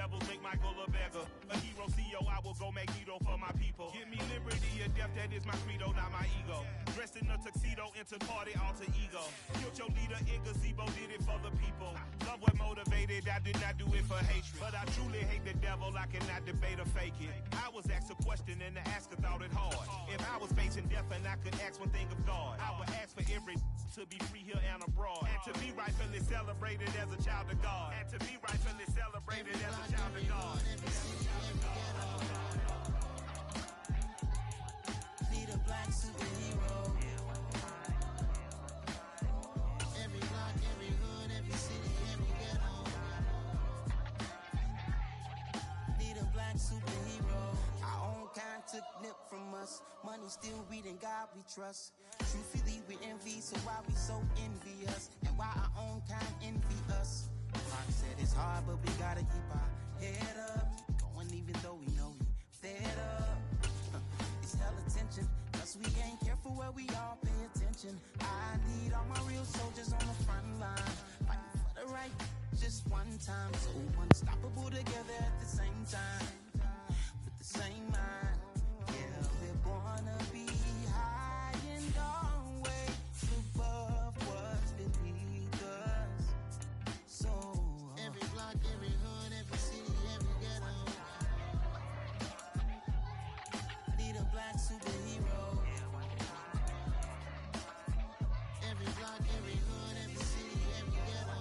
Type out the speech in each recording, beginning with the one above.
devils make Michael a beggar. A hero CEO, I will go Magneto for my people. Give me liberty or death, that is my credo, not my ego. Dressed in a tuxedo, enter party, alter ego. Killed your leader in gazebo, did it for the people. Love what motivated, I did not do it for hatred. But I truly hate the devil, I cannot debate or fake it. I was asked a question and the asker thought it hard. If I was facing death and I could ask one thing of God, I would ask for every to be free here and abroad. And to be rightfully celebrated as a child of God. And to be rightfully celebrated as a child of God. Need a black superhero. Every block, every hood, every city, every ghetto. Need a black superhero. Our own kind took nip from us. Money still reading God we trust. Truthfully we envy, so why we so envious? And why our own kind envy us? Mark said it's hard, but we gotta keep our head up. Going even though we know we fed up. It's hell attention, cause we ain't careful where we all pay attention. I need all my real soldiers on the front line, fighting for the right just one time. So unstoppable together at the same time, with the same mind. Yeah, we're gonna be high and always above what's beneath us. So every block, every hood, every city, every ghetto. Need a black superhero. Every block, every hood, every city, every ghetto.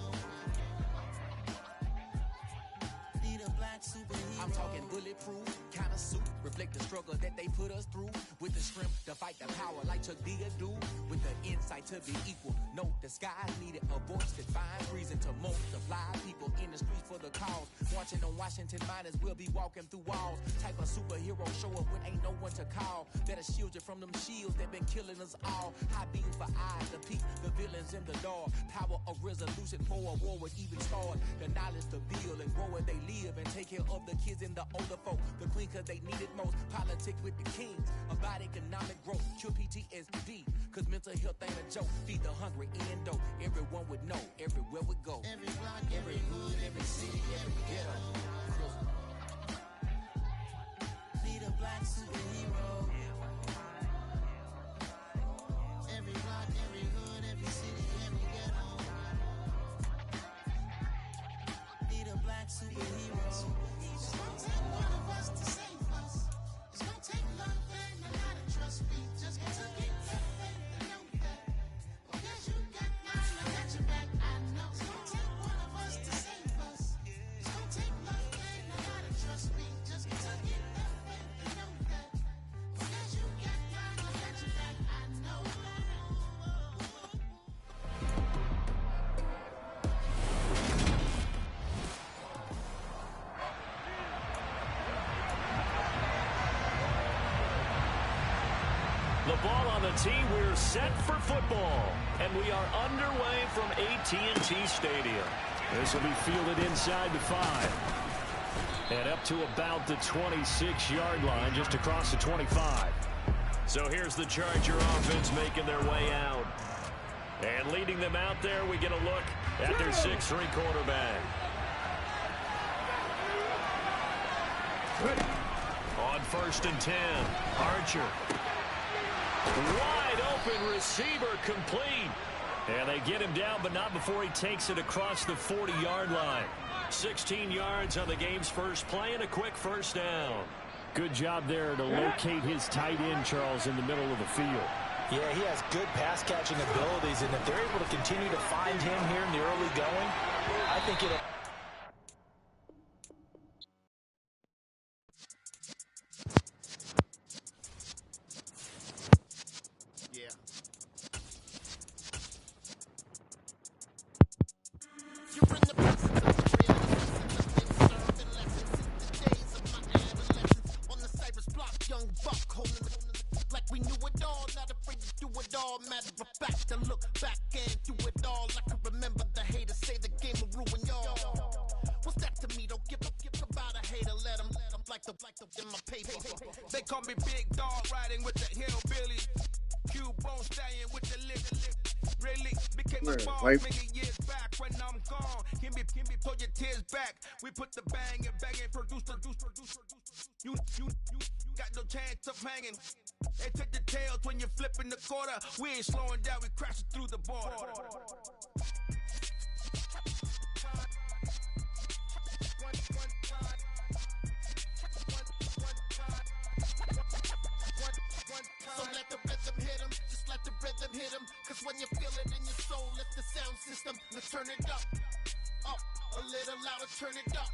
Need a black superhero. I'm talking bulletproof kind of suit, reflect the struggle that they put us through. With the strength to fight the power like Chuck D do. With the insight to be equal. No, the sky needed a voice that finds reason to multiply people in the streets for the cause. Marching on Washington miners will be walking through walls. Type of superhero show up when ain't no one to call. That'll shield you from them shields that been killing us all. High beams for eyes to peek the villains in the dark. Power of resolution for a war would even start. The knowledge to build and grow where they live and take care of the kids and the older folk. The queen cause they need it most. Politics with the kings. About economic growth. Cure PTSD. Cause mental health ain't a joke. Feed the hungry and dope. Everyone would know. Everywhere we go. Every block, Every hood, every city, every ghetto. Need a black superhero. Every block, every hood, every city, every ghetto. Need a black superhero. It's gonna take one of us to save us. It's gonna take love and a lot of trust. We just got to get that faith and know that. Because you got mine, I got your back. I know. It's gonna take one of us to save us. It's gonna take love and a lot of trust. We just got to get that faith and know that. Because you got mine, I got your back. I know. The ball on the tee, we're set for football. And we are underway from AT&T Stadium. This will be fielded inside the 5. And up to about the 26-yard line, just across the 25. So here's the Charger offense making their way out. And leading them out there, we get a look at their 6'3" quarterback. On 1st and 10, Archer. Wide open receiver complete. And they get him down, but not before he takes it across the 40-yard line. 16 yards on the game's first play and a quick first down. Good job there to locate his tight end, Charles, in the middle of the field. Yeah, he has good pass-catching abilities, and if they're able to continue to find him here in the early going, I think it'll... They call me Big Dog, riding with the hillbillies. Cube bone stallion with the lick. Really became a boss many years back when I'm gone. Can be pull your tears back. We put the bang and bang and produce. You got no chance of hanging. They take the tails when you're flipping the quarter. We ain't slowing down, we crashing through the border. So let the rhythm hit him, just let the rhythm hit him. Cause when you feel it in your soul, lift the sound system. Let's turn it up, a little louder, turn it up,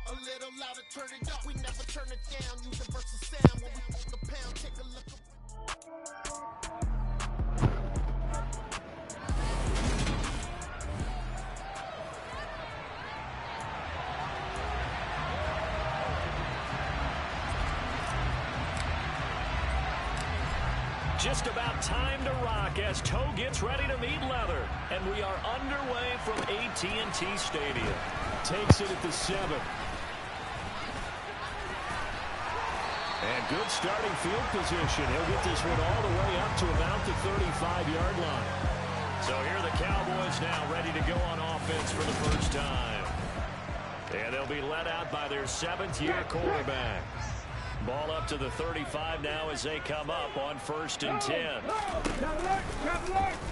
a little louder, turn it up. We never turn it down, universal sound. When we move the pound, take a look. Just about time to rock as Toe gets ready to meet leather. And we are underway from AT&T Stadium. Takes it at the 7. And good starting field position. He'll get this one all the way up to about the 35-yard line. So here are the Cowboys now ready to go on offense for the first time. And they'll be led out by their 7th-year quarterback. Ball up to the 35 now as they come up on 1st and 10.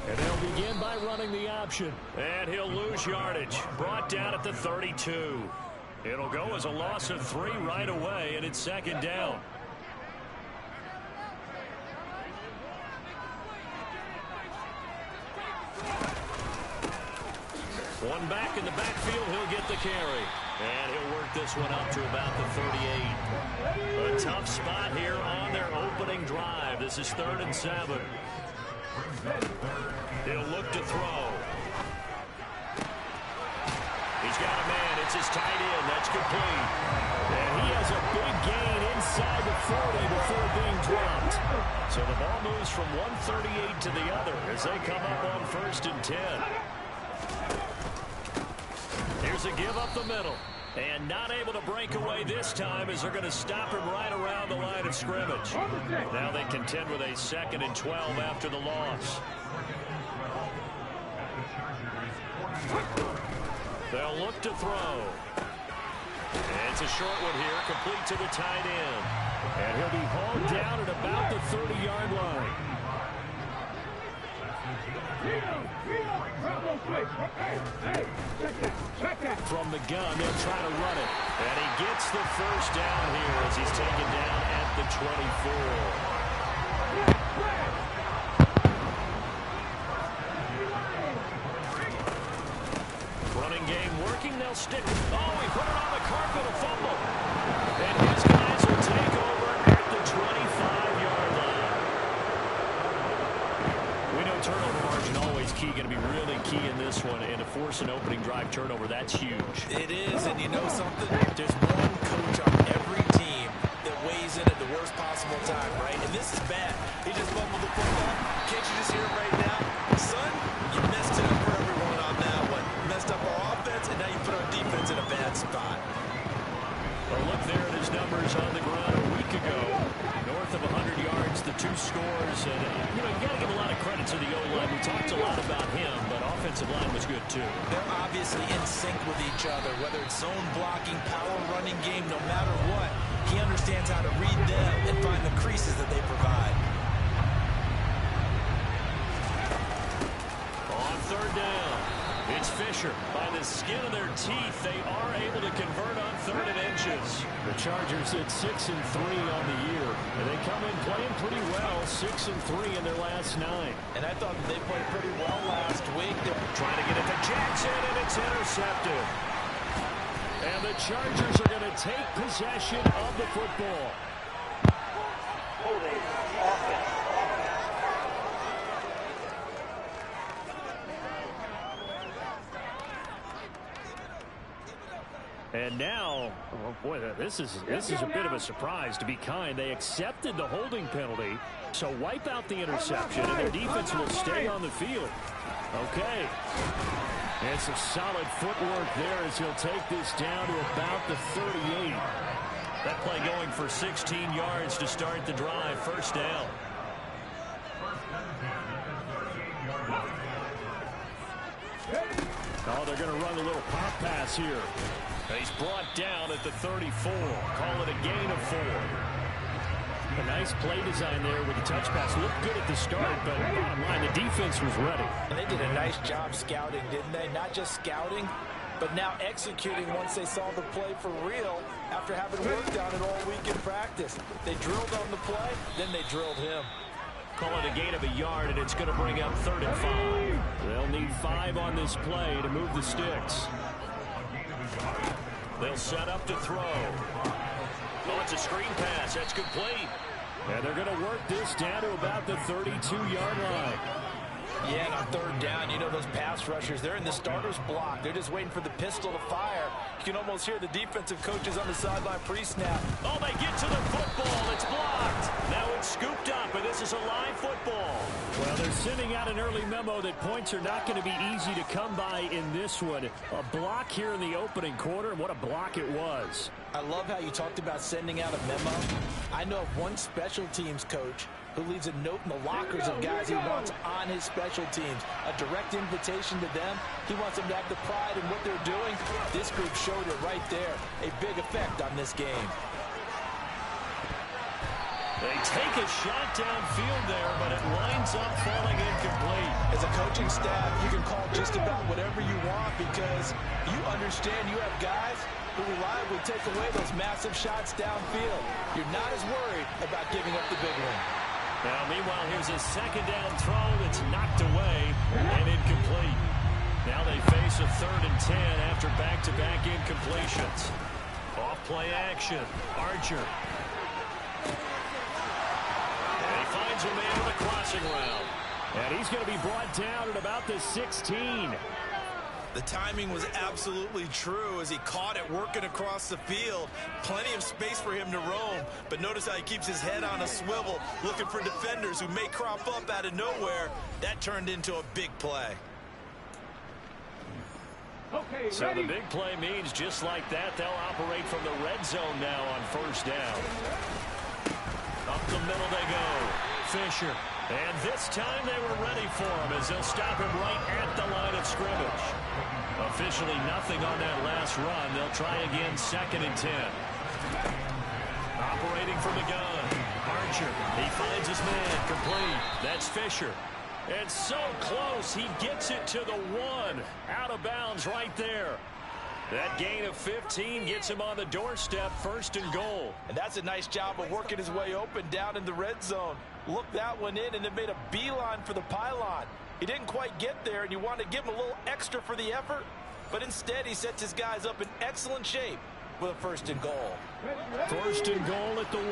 And they'll begin by running the option. And he'll lose yardage. Brought down at the 32. It'll go as a loss of 3 right away, and it's 2nd down. One back in the backfield, he'll get the carry. And he'll work this one up to about the 38. A tough spot here on their opening drive. This is 3rd and 7. He'll look to throw. He's got a man. It's his tight end. That's complete. And he has a big gain inside the 40 before being dropped. So the ball moves from 138 to the other as they come up on 1st and 10. Here's a give up the middle. And not able to break away this time as they're going to stop him right around the line of scrimmage. Now they contend with a 2nd and 12 after the loss. They'll look to throw. And it's a short one here, complete to the tight end. And he'll be hauled down at about the 30-yard line. From the gun, they'll try to run it. And he gets the first down here as he's taken down at the 24. Running game working, they'll stick. Oh, he put it on the carpet, a fumble. And his guys will take over at the 25-yard line. We know turnover margin always key, going to be really key in this one. And to force an opening drive turnover, that's huge. It is, and you know something? There's one coach on every team that weighs in at the worst possible time, right? And this is bad. He just fumbled the football. Can't you just hear it right now? Son, you messed it up for everyone on that one. Messed up our offense, and now you put our defense in a bad spot. Well, look there at his numbers on the ground a week ago. North of 100 yards, the 2 scores. And, you know, you got to give a lot of credit to the O-line. We talked a lot about him, but offensive line was good, too. They're obviously in sync with each other, whether it's zone blocking, power running game, no matter what. He understands how to read them and find the creases that they provide. On 3rd down, it's Fisher. By the skin of their teeth, they are able to convert on 3rd and inches. The Chargers at 6-3 on the year. And they come in playing pretty well, 6-3 in their last 9. And I thought they played pretty well last week. They're trying to get it to Jackson, and it's intercepted. And the Chargers are going to take possession of the football. Holding offense. And now, oh boy, this is a bit of a surprise, to be kind. They accepted the holding penalty, so wipe out the interception, and their defense will stay on the field. Okay. And some solid footwork there as he'll take this down to about the 38. That play going for 16 yards to start the drive. 1st down. Oh, they're going to run a little pop pass here. He's brought down at the 34. Call it a gain of 4. A nice play design there with the touch pass. Looked good at the start, but bottom line, the defense was ready. And they did a nice job scouting, didn't they? Not just scouting, but now executing once they saw the play for real after having worked on it all week in practice. They drilled on the play, then they drilled him. Call it a gain of a yard, and it's going to bring up 3rd and 5. They'll need 5 on this play to move the sticks. They'll set up to throw. Oh, it's a screen pass. That's complete. And they're going to work this down to about the 32-yard line. Yeah, and on 3rd down, you know those pass rushers, they're in the starter's block. They're just waiting for the pistol to fire. You can almost hear the defensive coaches on the sideline pre-snap. Oh, they get to the football. It's blocked. Now it's scooped up, and this is a live football. Well, they're sending out an early memo that points are not going to be easy to come by in this one. A block here in the opening quarter, and what a block it was. I love how you talked about sending out a memo. I know of one special teams coach who leaves a note in the lockers of guys he wants on his special teams. A direct invitation to them. He wants them to have the pride in what they're doing. This group showed it right there. A big effect on this game. They take a shot downfield there, but it winds up falling incomplete. As a coaching staff, you can call just about whatever you want because you understand you have guys who reliably take away those massive shots downfield. You're not as worried about giving up the big one. Now, meanwhile, here's a 2nd down throw that's knocked away and incomplete. Now they face a 3rd and 10 after back-to-back incompletions. Off-play action. Archer. And he finds a man on the crossing route. And he's going to be brought down at about the 16. The timing was absolutely true as he caught it working across the field. Plenty of space for him to roam, but notice how he keeps his head on a swivel looking for defenders who may crop up out of nowhere. That turned into a big play. Okay, so the big play means just like that, they'll operate from the red zone now on 1st down. Up the middle they go. Fisher. And this time they were ready for him as they'll stop him right at the line of scrimmage. Officially nothing on that last run. They'll try again 2nd and 10. Operating from the gun. Archer. He finds his man. Complete. That's Fisher. And so close. He gets it to the 1. Out of bounds right there. That gain of 15 gets him on the doorstep, 1st and goal. And that's a nice job of working his way open down in the red zone. Looked that one in and then made a beeline for the pylon. He didn't quite get there, and you want to give him a little extra for the effort. But instead, he sets his guys up in excellent shape with a 1st and goal. 1st and goal at the 1.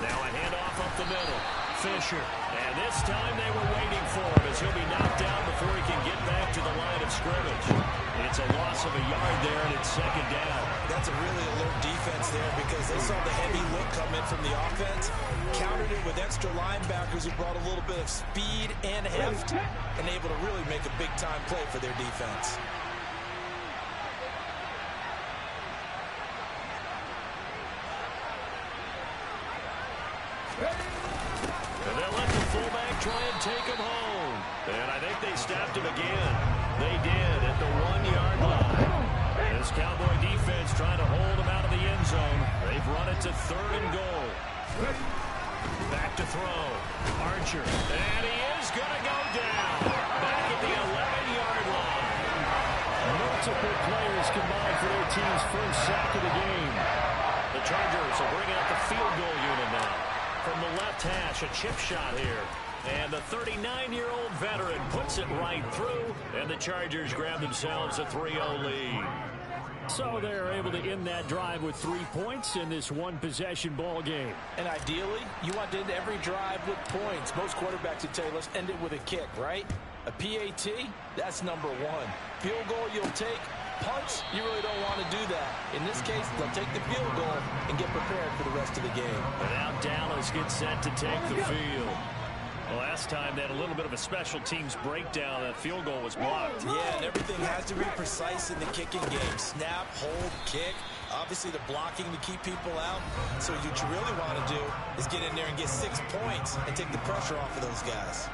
Now a handoff up the middle. Fisher. And this time they were waiting for him as he'll be knocked down before he can get back to the line of scrimmage. It's a loss of a yard there, and it's 2nd down. That's a really alert defense there because they saw the heavy look come in from the offense, countered it with extra linebackers who brought a little bit of speed and heft, and able to really make a big-time play for their defense. And they'll let the fullback try and take him home. And I think they stopped him again. They did at the 1-yard line. This Cowboy defense trying to hold him out of the end zone. They've run it to 3rd and goal. Back to throw. Archer. And he is going to go down. Back at the 11-yard line. Multiple players combined for their team's first sack of the game. The Chargers will bring out the field goal unit now. From the left hash, a chip shot here. And the 39-year-old veteran puts it right through, and the Chargers grab themselves a 3-0 lead. So they're able to end that drive with 3 points in this one-possession ball game. And ideally, you want to end every drive with points. Most quarterbacks would tell you, let's end it with a kick, right? A PAT, that's number 1. Field goal you'll take. Punts, you really don't want to do that. In this case, they'll take the field goal and get prepared for the rest of the game. And now Dallas gets set to take the field. Well, last time they had a little bit of a special teams breakdown. That field goal was blocked. Yeah, and everything has to be precise in the kicking game. Snap, hold, kick. Obviously, the blocking to keep people out. So what you really want to do is get in there and get 6 points and take the pressure off of those guys.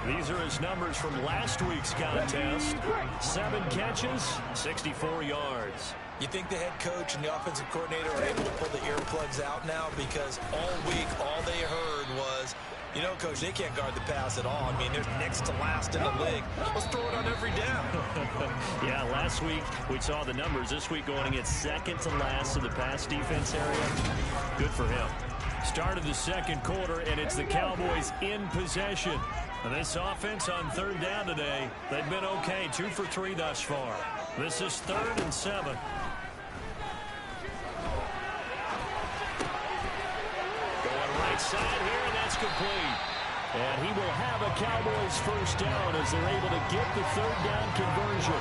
These are his numbers from last week's contest. 7 catches, 64 yards. You think the head coach and the offensive coordinator are able to pull the earplugs out now? Because all week, all they heard was, you know, Coach, they can't guard the pass at all. I mean, they're next to last in the league. Let's throw it on every down. Yeah, last week we saw the numbers. This week going against second to last in the pass defense area. Good for him. Start of the second quarter, and it's the Cowboys in possession. And this offense on third down today, they've been okay. 2 for 3 thus far. This is 3rd and 7. Side here, and that's complete. And he will have a Cowboys first down as they're able to get the 3rd down conversion.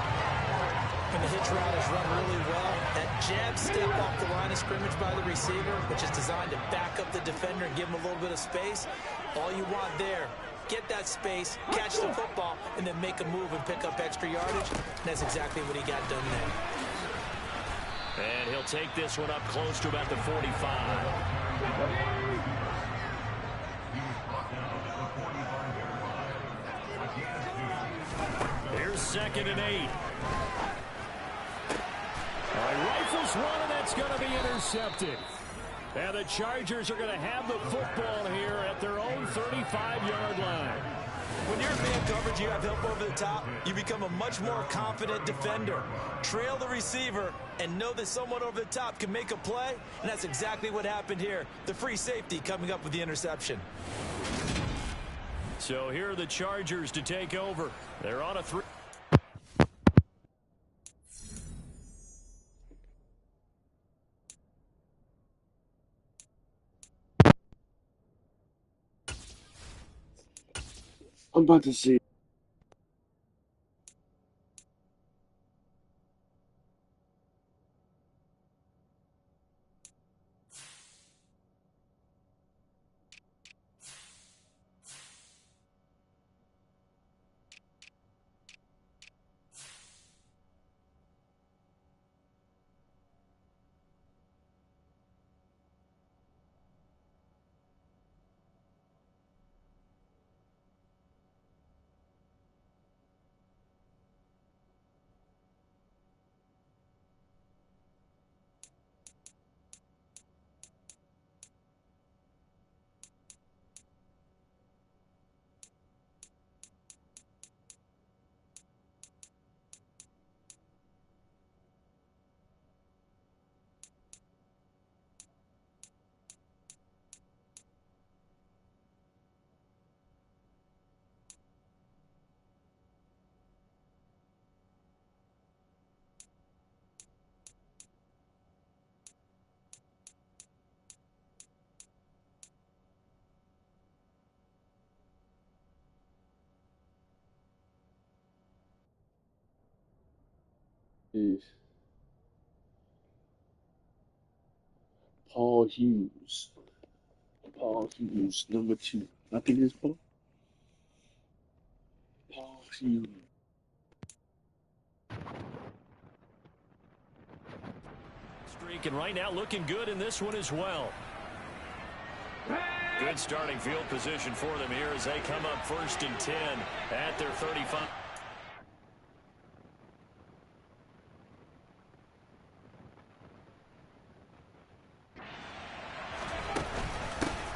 And the hitch route is run really well. That jab step off the line of scrimmage by the receiver, which is designed to back up the defender and give him a little bit of space. All you want there, get that space, catch the football, and then make a move and pick up extra yardage. And that's exactly what he got done there. And he'll take this one up close to about the 45. Here's 2nd and 8. All right, rifles one, and that's going to be intercepted. And the Chargers are going to have the football here at their own 35-yard line. When you're in man coverage, you have help over the top, you become a much more confident defender. Trail the receiver and know that someone over the top can make a play, and that's exactly what happened here. The free safety coming up with the interception. So here are the Chargers to take over. They're on a 3. I'm about to see. Is Paul Hughes. Paul Hughes, number 2. I think it's Paul Hughes. Streak, and right now looking good in this one as well. Good starting field position for them here as they come up 1st and 10 at their 35.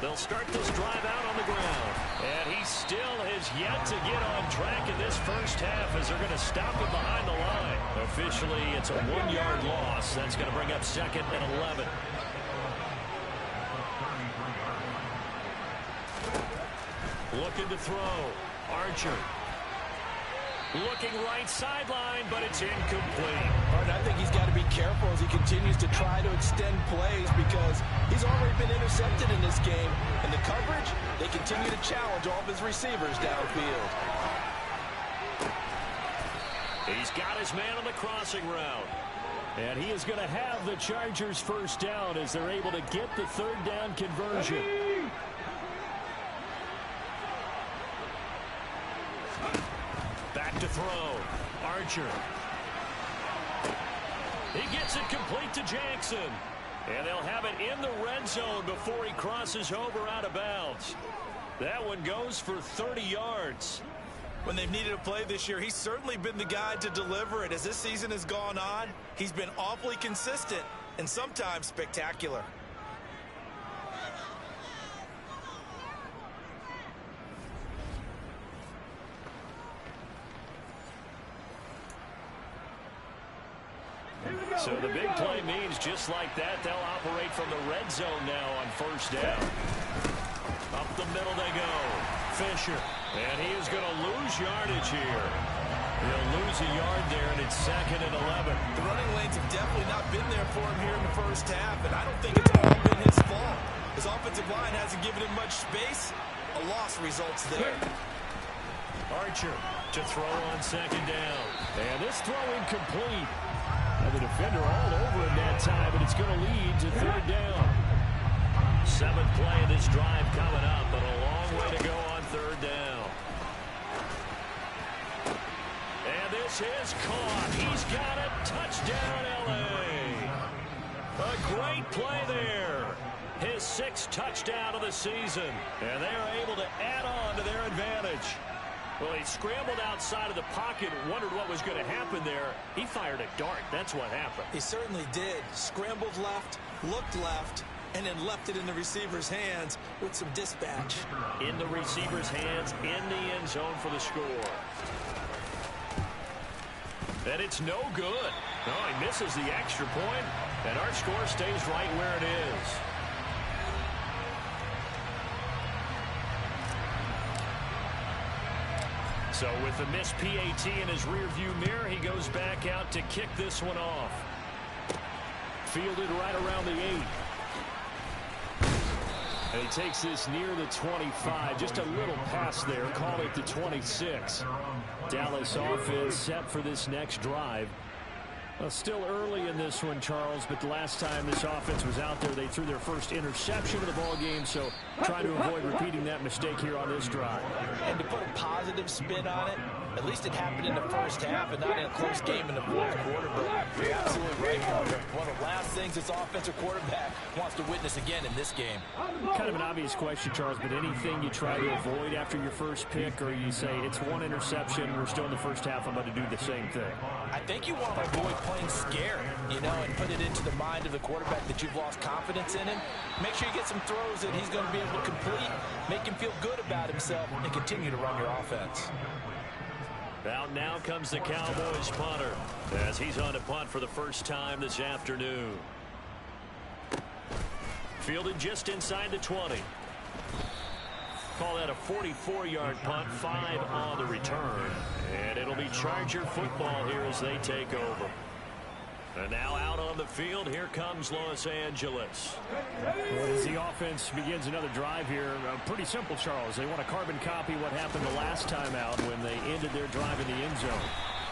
They'll start this drive out on the ground. And he still has yet to get on track in this first half as they're going to stop him behind the line. Officially, it's a 1-yard loss. That's going to bring up 2nd and 11. Looking to throw. Archer. Looking right sideline, but it's incomplete. I think he's got to be careful as he continues to try to extend plays because he's already been intercepted in this game. And the coverage, they continue to challenge all of his receivers downfield. He's got his man on the crossing route. And he is going to have the Chargers first down as they're able to get the 3rd down conversion. Back to throw. Archer. He gets it complete to Jackson. And they'll have it in the red zone before he crosses over out of bounds. That one goes for 30 yards. When they've needed a play this year, he's certainly been the guy to deliver it. As this season has gone on, he's been awfully consistent and sometimes spectacular. So the big play means just like that, they'll operate from the red zone now on first down. Up the middle they go. Fisher. And he is going to lose yardage here. He'll lose a yard there, and it's 2nd and 11. The running lanes have definitely not been there for him here in the first half, and I don't think it's all been his fault. His offensive line hasn't given him much space. A loss results there. Archer to throw on 2nd down. And this throw incomplete. And the defender all over him that time, but it's going to lead to 3rd down. 7th play of this drive coming up, but a long way to go on 3rd down. And this is caught. He's got it. Touchdown, L.A. A great play there. His 6th touchdown of the season. And they are able to add on to their advantage. Well, he scrambled outside of the pocket, wondered what was going to happen there. He fired a dart. That's what happened. He certainly did. Scrambled left, looked left, and then left it in the receiver's hands with some dispatch. In the receiver's hands, in the end zone for the score. And it's no good. No, he misses the extra point, and our score stays right where it is. So with the missed PAT in his rearview mirror, he goes back out to kick this one off. Fielded right around the 8. And he takes this near the 25. Just a little pass there. Call it the 26. Dallas offense set for this next drive. Well, still early in this one, Charles, but the last time this offense was out there, they threw their first interception of the ball game, so trying to avoid repeating that mistake here on this drive. And to put a positive spin on it, at least it happened in the first half and not in a close game in the fourth quarter. But you're absolutely right, Carter. One of the last things this offensive quarterback wants to witness again in this game. Kind of an obvious question, Charles, but anything you try to avoid after your first pick, or you say it's one interception, we're still in the first half, I'm going to do the same thing? I think you want to avoid playing scared, and put it into the mind of the quarterback that you've lost confidence in him. Make sure you get some throws that he's going to be able to complete, make him feel good about himself, and continue to run your offense. Out now comes the Cowboys punter as he's on to punt for the first time this afternoon. Fielded just inside the 20. Call that a 44-yard punt, 5 on the return. And it'll be Charger football here as they take over. And now out on the field, here comes Los Angeles. Well, as the offense begins another drive here, pretty simple, Charles. They want to carbon copy what happened the last time out when they ended their drive in the end zone.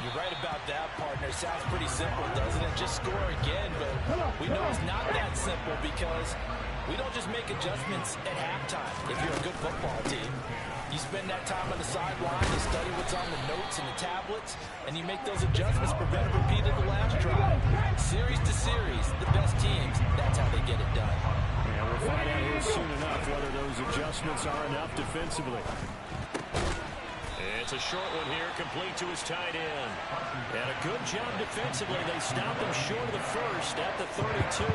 You're right about that, partner. Sounds pretty simple, doesn't it? Just score again, but we know it's not that simple because we don't just make adjustments at halftime if you're a good football team. You spend that time on the sideline, you study what's on the notes and the tablets, and you make those adjustments, prevent a repeat of the last drive. Series to series, the best teams, that's how they get it done. Yeah, we'll find out here soon enough whether those adjustments are enough defensively. It's a short one here, complete to his tight end. And a good job defensively. They stopped him short of the first at the 32.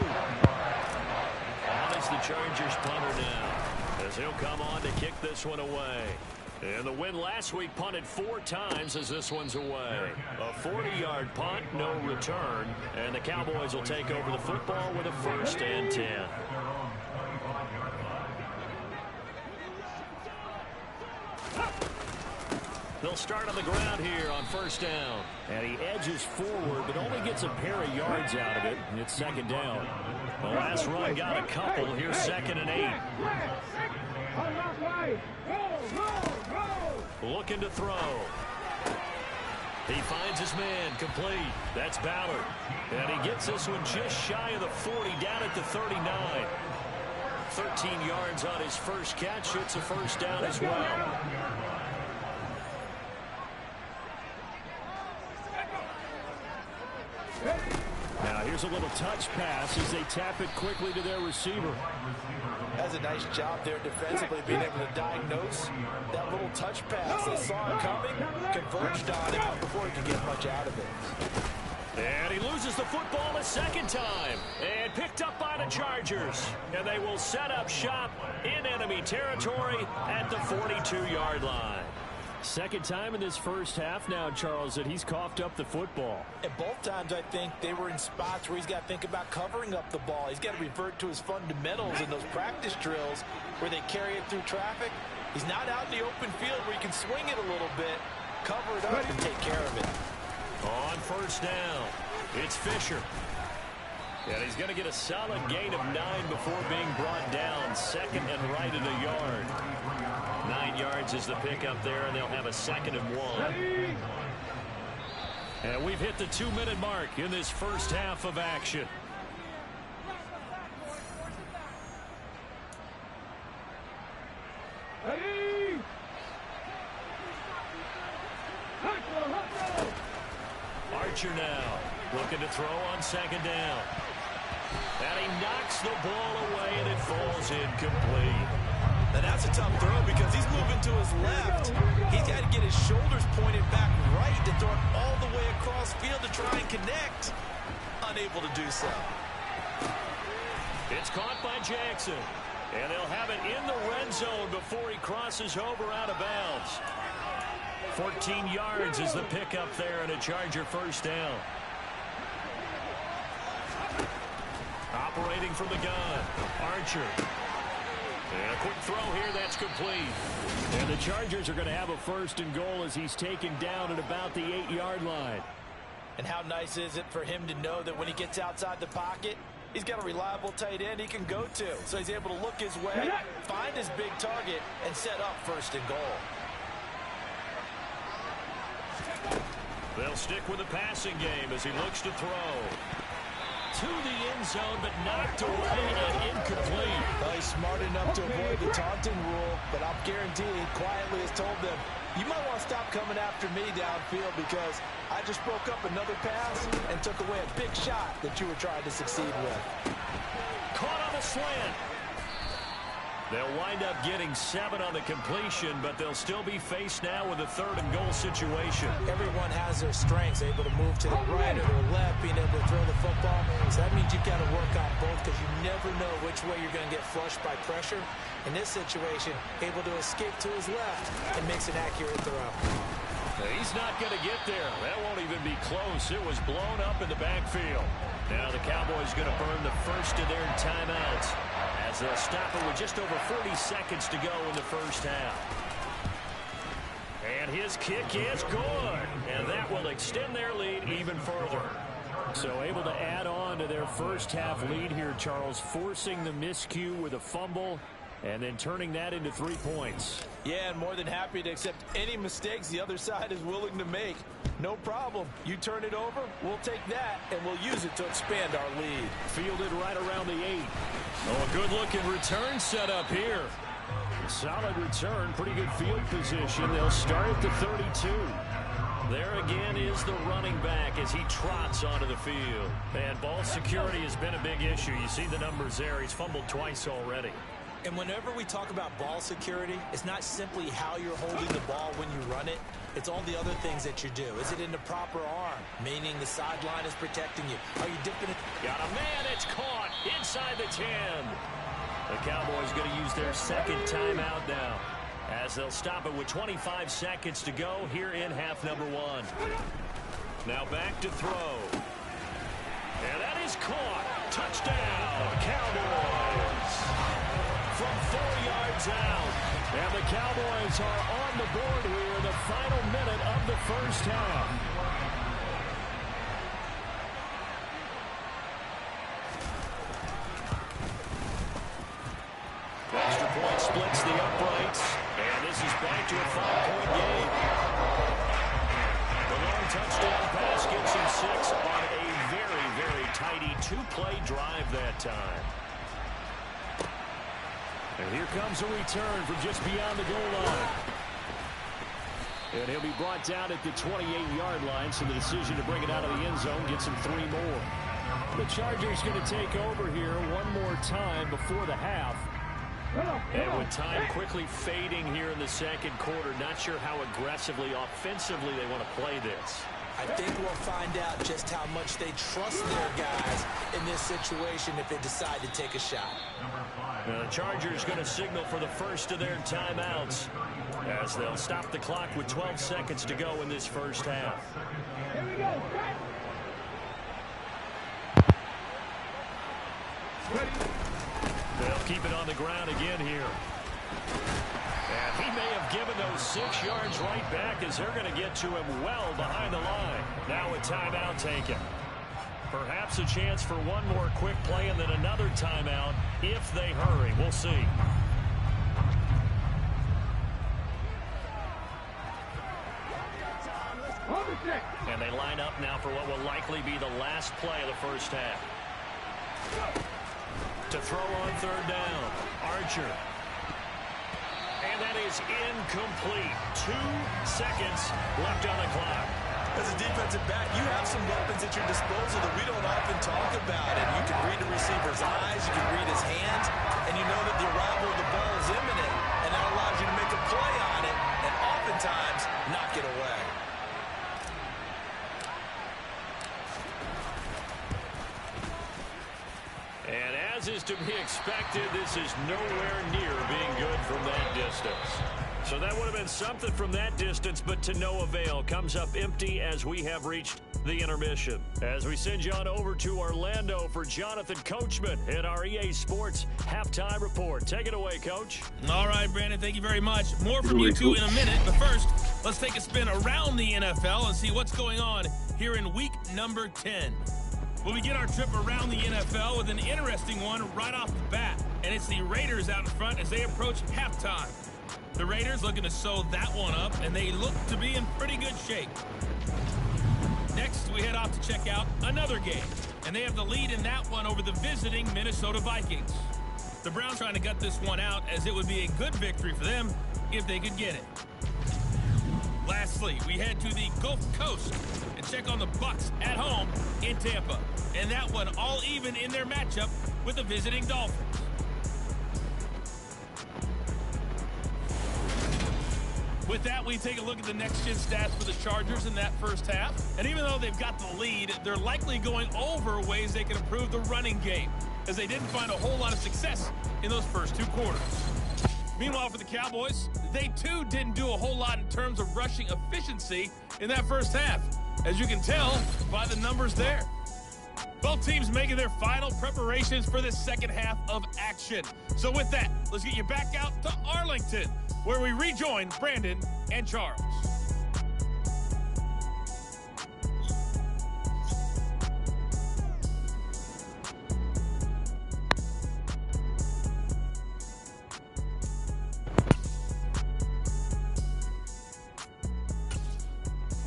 On is the Chargers punter now, as he'll come on to kick this one away. And the win last week punted 4 times as this one's away. A 40-yard punt, no return. And the Cowboys will take over the football with a 1st and 10. They'll start on the ground here on 1st down. And he edges forward, but only gets a pair of yards out of it. And it's 2nd down. The last run got a couple. Here's 2nd and 8. Looking to throw. He finds his man, complete. That's Ballard. And he gets this one just shy of the 40, down at the 39. 13 yards on his first catch. It's a 1st down as well. Now Here's a little touch pass as they tap it quickly to their receiver. That's a nice job there defensively, being able to diagnose that little touch pass. They saw it coming, converged on it before he could get much out of it. And he loses the football a second time. And picked up by the Chargers. And they will set up shop in enemy territory at the 42-yard line. Second time in this first half now, Charles, that he's coughed up the football. And both times, I think, they were in spots where he's got to think about covering up the ball. He's got to revert to his fundamentals in those practice drills where they carry it through traffic. He's not out in the open field where he can swing it a little bit, cover it up, and take care of it. On first down, it's Fisher. And he's going to get a solid gain of 9 before being brought down. Second and right at a yard. 9 yards is the pickup there, and they'll have a 2nd and 1. And we've hit the 2-minute mark in this first half of action. Archer now looking to throw on 2nd down. And he knocks the ball away, and it falls incomplete. And that's a tough throw because he's moving to his left. He's got to get his shoulders pointed back right to throw it all the way across field to try and connect. Unable to do so. It's caught by Jackson. And they'll have it in the red zone before he crosses over out of bounds. 14 yards is the pickup there, and a Charger first down. Operating from the gun, Archer. And a quick throw here, that's complete. And the Chargers are going to have a 1st and goal as he's taken down at about the 8-yard line. And how nice is it for him to know that when he gets outside the pocket, he's got a reliable tight end he can go to. So he's able to look his way, find his big target, and set up 1st and goal. They'll stick with the passing game as he looks to throw. To the end zone, but knocked away and incomplete. Well, he's smart enough to avoid the taunting rule, but I'll guarantee he quietly has told them, you might want to stop coming after me downfield because I just broke up another pass and took away a big shot that you were trying to succeed with. Caught on the slant. They'll wind up getting 7 on the completion, but they'll still be faced now with a 3rd and goal situation. Everyone has their strengths, able to move to the right or the left, being able to throw the football. So that means you've got to work on both because you never know which way you're going to get flushed by pressure. In this situation, able to escape to his left and makes an accurate throw. He's not going to get there. That won't even be close. It was blown up in the backfield. Now the Cowboys going to burn the first of their timeouts as they'll stop it with just over 40 seconds to go in the first half. And his kick is good. And that will extend their lead even further. So able to add on to their first half lead here, Charles, forcing the miscue with a fumble and then turning that into 3 points. Yeah, and more than happy to accept any mistakes the other side is willing to make. No problem. You turn it over, we'll take that, and we'll use it to expand our lead. Fielded right around the 8. Oh, a good-looking return set up here. Solid return, pretty good field position. They'll start at the 32. There again is the running back as he trots onto the field. And ball security has been a big issue. You see the numbers there. He's fumbled twice already. And whenever we talk about ball security, it's not simply how you're holding the ball when you run it. It's all the other things that you do. Is it in the proper arm, meaning the sideline is protecting you? Are you dipping it? Got a man, it's caught inside the 10. The Cowboys going to use their 2nd timeout now as they'll stop it with 25 seconds to go here in half number 1. Now back to throw. And that is caught. Touchdown, Cowboys. From 4 yards out. And the Cowboys are on the board here in the final minute of the first half. Extra point splits the uprights. And this is back to a 5-point game. The long touchdown pass gets him 6 on a very, very tidy 2-play drive that time. And here comes a return from just beyond the goal line. And he'll be brought down at the 28-yard line, so the decision to bring it out of the end zone gets him 3 more. The Chargers going to take over here one more time before the half. And with time quickly fading here in the second quarter, not sure how aggressively, offensively they want to play this. I think we'll find out just how much they trust their guys in this situation if they decide to take a shot. Now the Chargers going to signal for the first of their timeouts as they'll stop the clock with 12 seconds to go in this first half. Here we go. They'll keep it on the ground again here. And he may have given those 6 yards right back as they're going to get to him well behind the line. Now a timeout taken. Perhaps a chance for one more quick play and then another timeout if they hurry. We'll see. And they line up now for what will likely be the last play of the first half. To throw on third down, Archer. And that is incomplete. 2 seconds left on the clock. As a defensive back, you have some weapons at your disposal that we don't often talk about. And you can read the receiver's eyes, you can read his hands, and you know that the arrival of the ball is imminent. And that allows you to make a play on it and oftentimes knock it away. And as is to be expected, this is nowhere near being good from that distance. So that would have been something from that distance, but to no avail. Comes up empty as we have reached the intermission. As we send you on over to Orlando for Jonathan Coachman at our EA Sports Halftime Report. Take it away, Coach. All right, Brandon, thank you very much. More from you two in a minute, but first, let's take a spin around the NFL and see what's going on here in week number 10. We'll begin our trip around the NFL with an interesting one right off the bat, and it's the Raiders out in front as they approach halftime. The Raiders looking to sew that one up, and they look to be in pretty good shape. Next, we head off to check out another game, and they have the lead in that one over the visiting Minnesota Vikings. The Browns trying to gut this one out, as it would be a good victory for them if they could get it. Lastly, we head to the Gulf Coast and check on the Bucs at home in Tampa. And that one all even in their matchup with the visiting Dolphins. With that, we take a look at the next-gen stats for the Chargers in that first half. And even though they've got the lead, they're likely going over ways they can improve the running game, as they didn't find a whole lot of success in those first 2 quarters. Meanwhile, for the Cowboys, they too didn't do a whole lot in terms of rushing efficiency in that first half, as you can tell by the numbers there. Both teams making their final preparations for the second half of action. So with that, let's get you back out to Arlington, where we rejoin Brandon and Charles.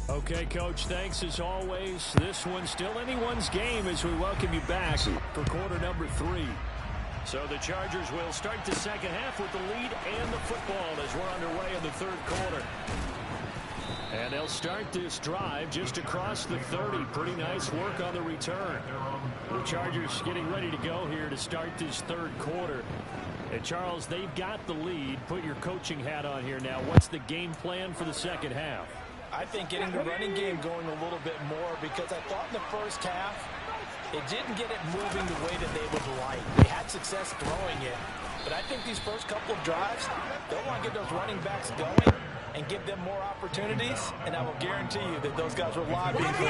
Okay, Coach, thanks as always. This one's still anyone's game as we welcome you back for quarter number 3. So the Chargers will start the second half with the lead and the football as we're underway in the third quarter. And they'll start this drive just across the 30. Pretty nice work on the return. The Chargers getting ready to go here to start this third quarter. And Charles, they've got the lead. Put your coaching hat on here now. What's the game plan for the second half? I think getting the running game going a little bit more, because I thought in the first half it didn't get it moving the way that they would like. They had success throwing it, but I think these first couple of drives, they'll want to get those running backs going and give them more opportunities, and I will guarantee you that those guys were lobbying for it.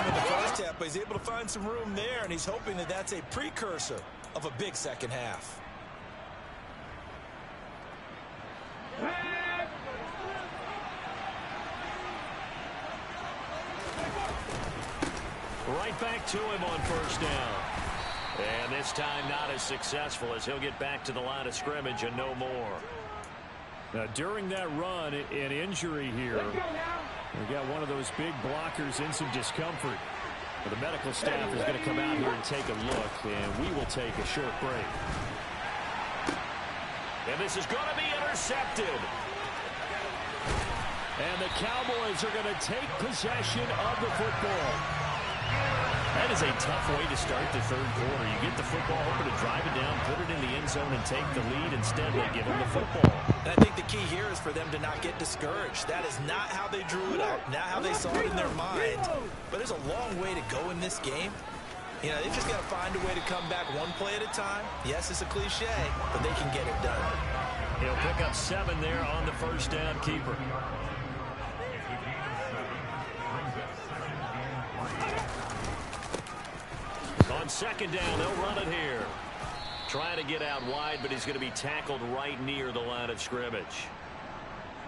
In the first half, but he's able to find some room there, and he's hoping that that's a precursor of a big second half. Right back to him on first down. And this time not as successful, as he'll get back to the line of scrimmage and no more. Now, during that run, an injury here. We've got one of those big blockers in some discomfort. The medical staff is going to come out here and take a look, and we will take a short break. And this is going to be intercepted. And the Cowboys are going to take possession of the football. That is a tough way to start the third quarter. You get the football, hoping to drive it down, put it in the end zone, and take the lead. Instead, they give them the football. And I think the key here is for them to not get discouraged. That is not how they drew it up, not how they saw it in their mind. But there's a long way to go in this game. You know, they've just got to find a way to come back one play at a time. Yes, it's a cliche, but they can get it done. He'll pick up 7 there on the first down keeper. On second down, they'll run it here. Trying to get out wide, but he's going to be tackled right near the line of scrimmage.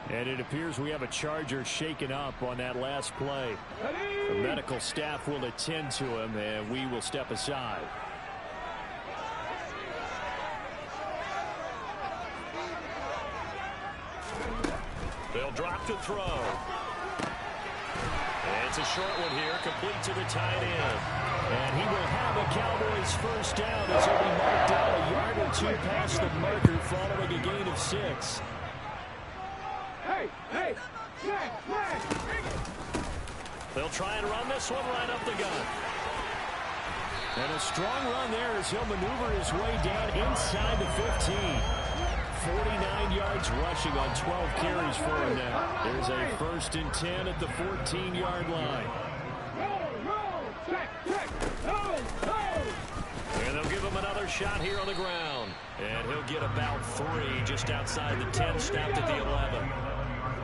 And it appears we have a Charger shaken up on that last play. The medical staff will attend to him, and we will step aside. They'll drop to throw. And it's a short one here, complete to the tight end. And he will have a Cowboys first down as he'll be marked out a yard or 2 past the marker following a gain of 6. They'll try and run this one right up the gut. And a strong run there as he'll maneuver his way down inside the 15. 49 yards rushing on 12 carries for him now. There's a 1st and 10 at the 14-yard line. And they'll give him another shot here on the ground. And he'll get about 3 just outside the 10, stopped at the 11.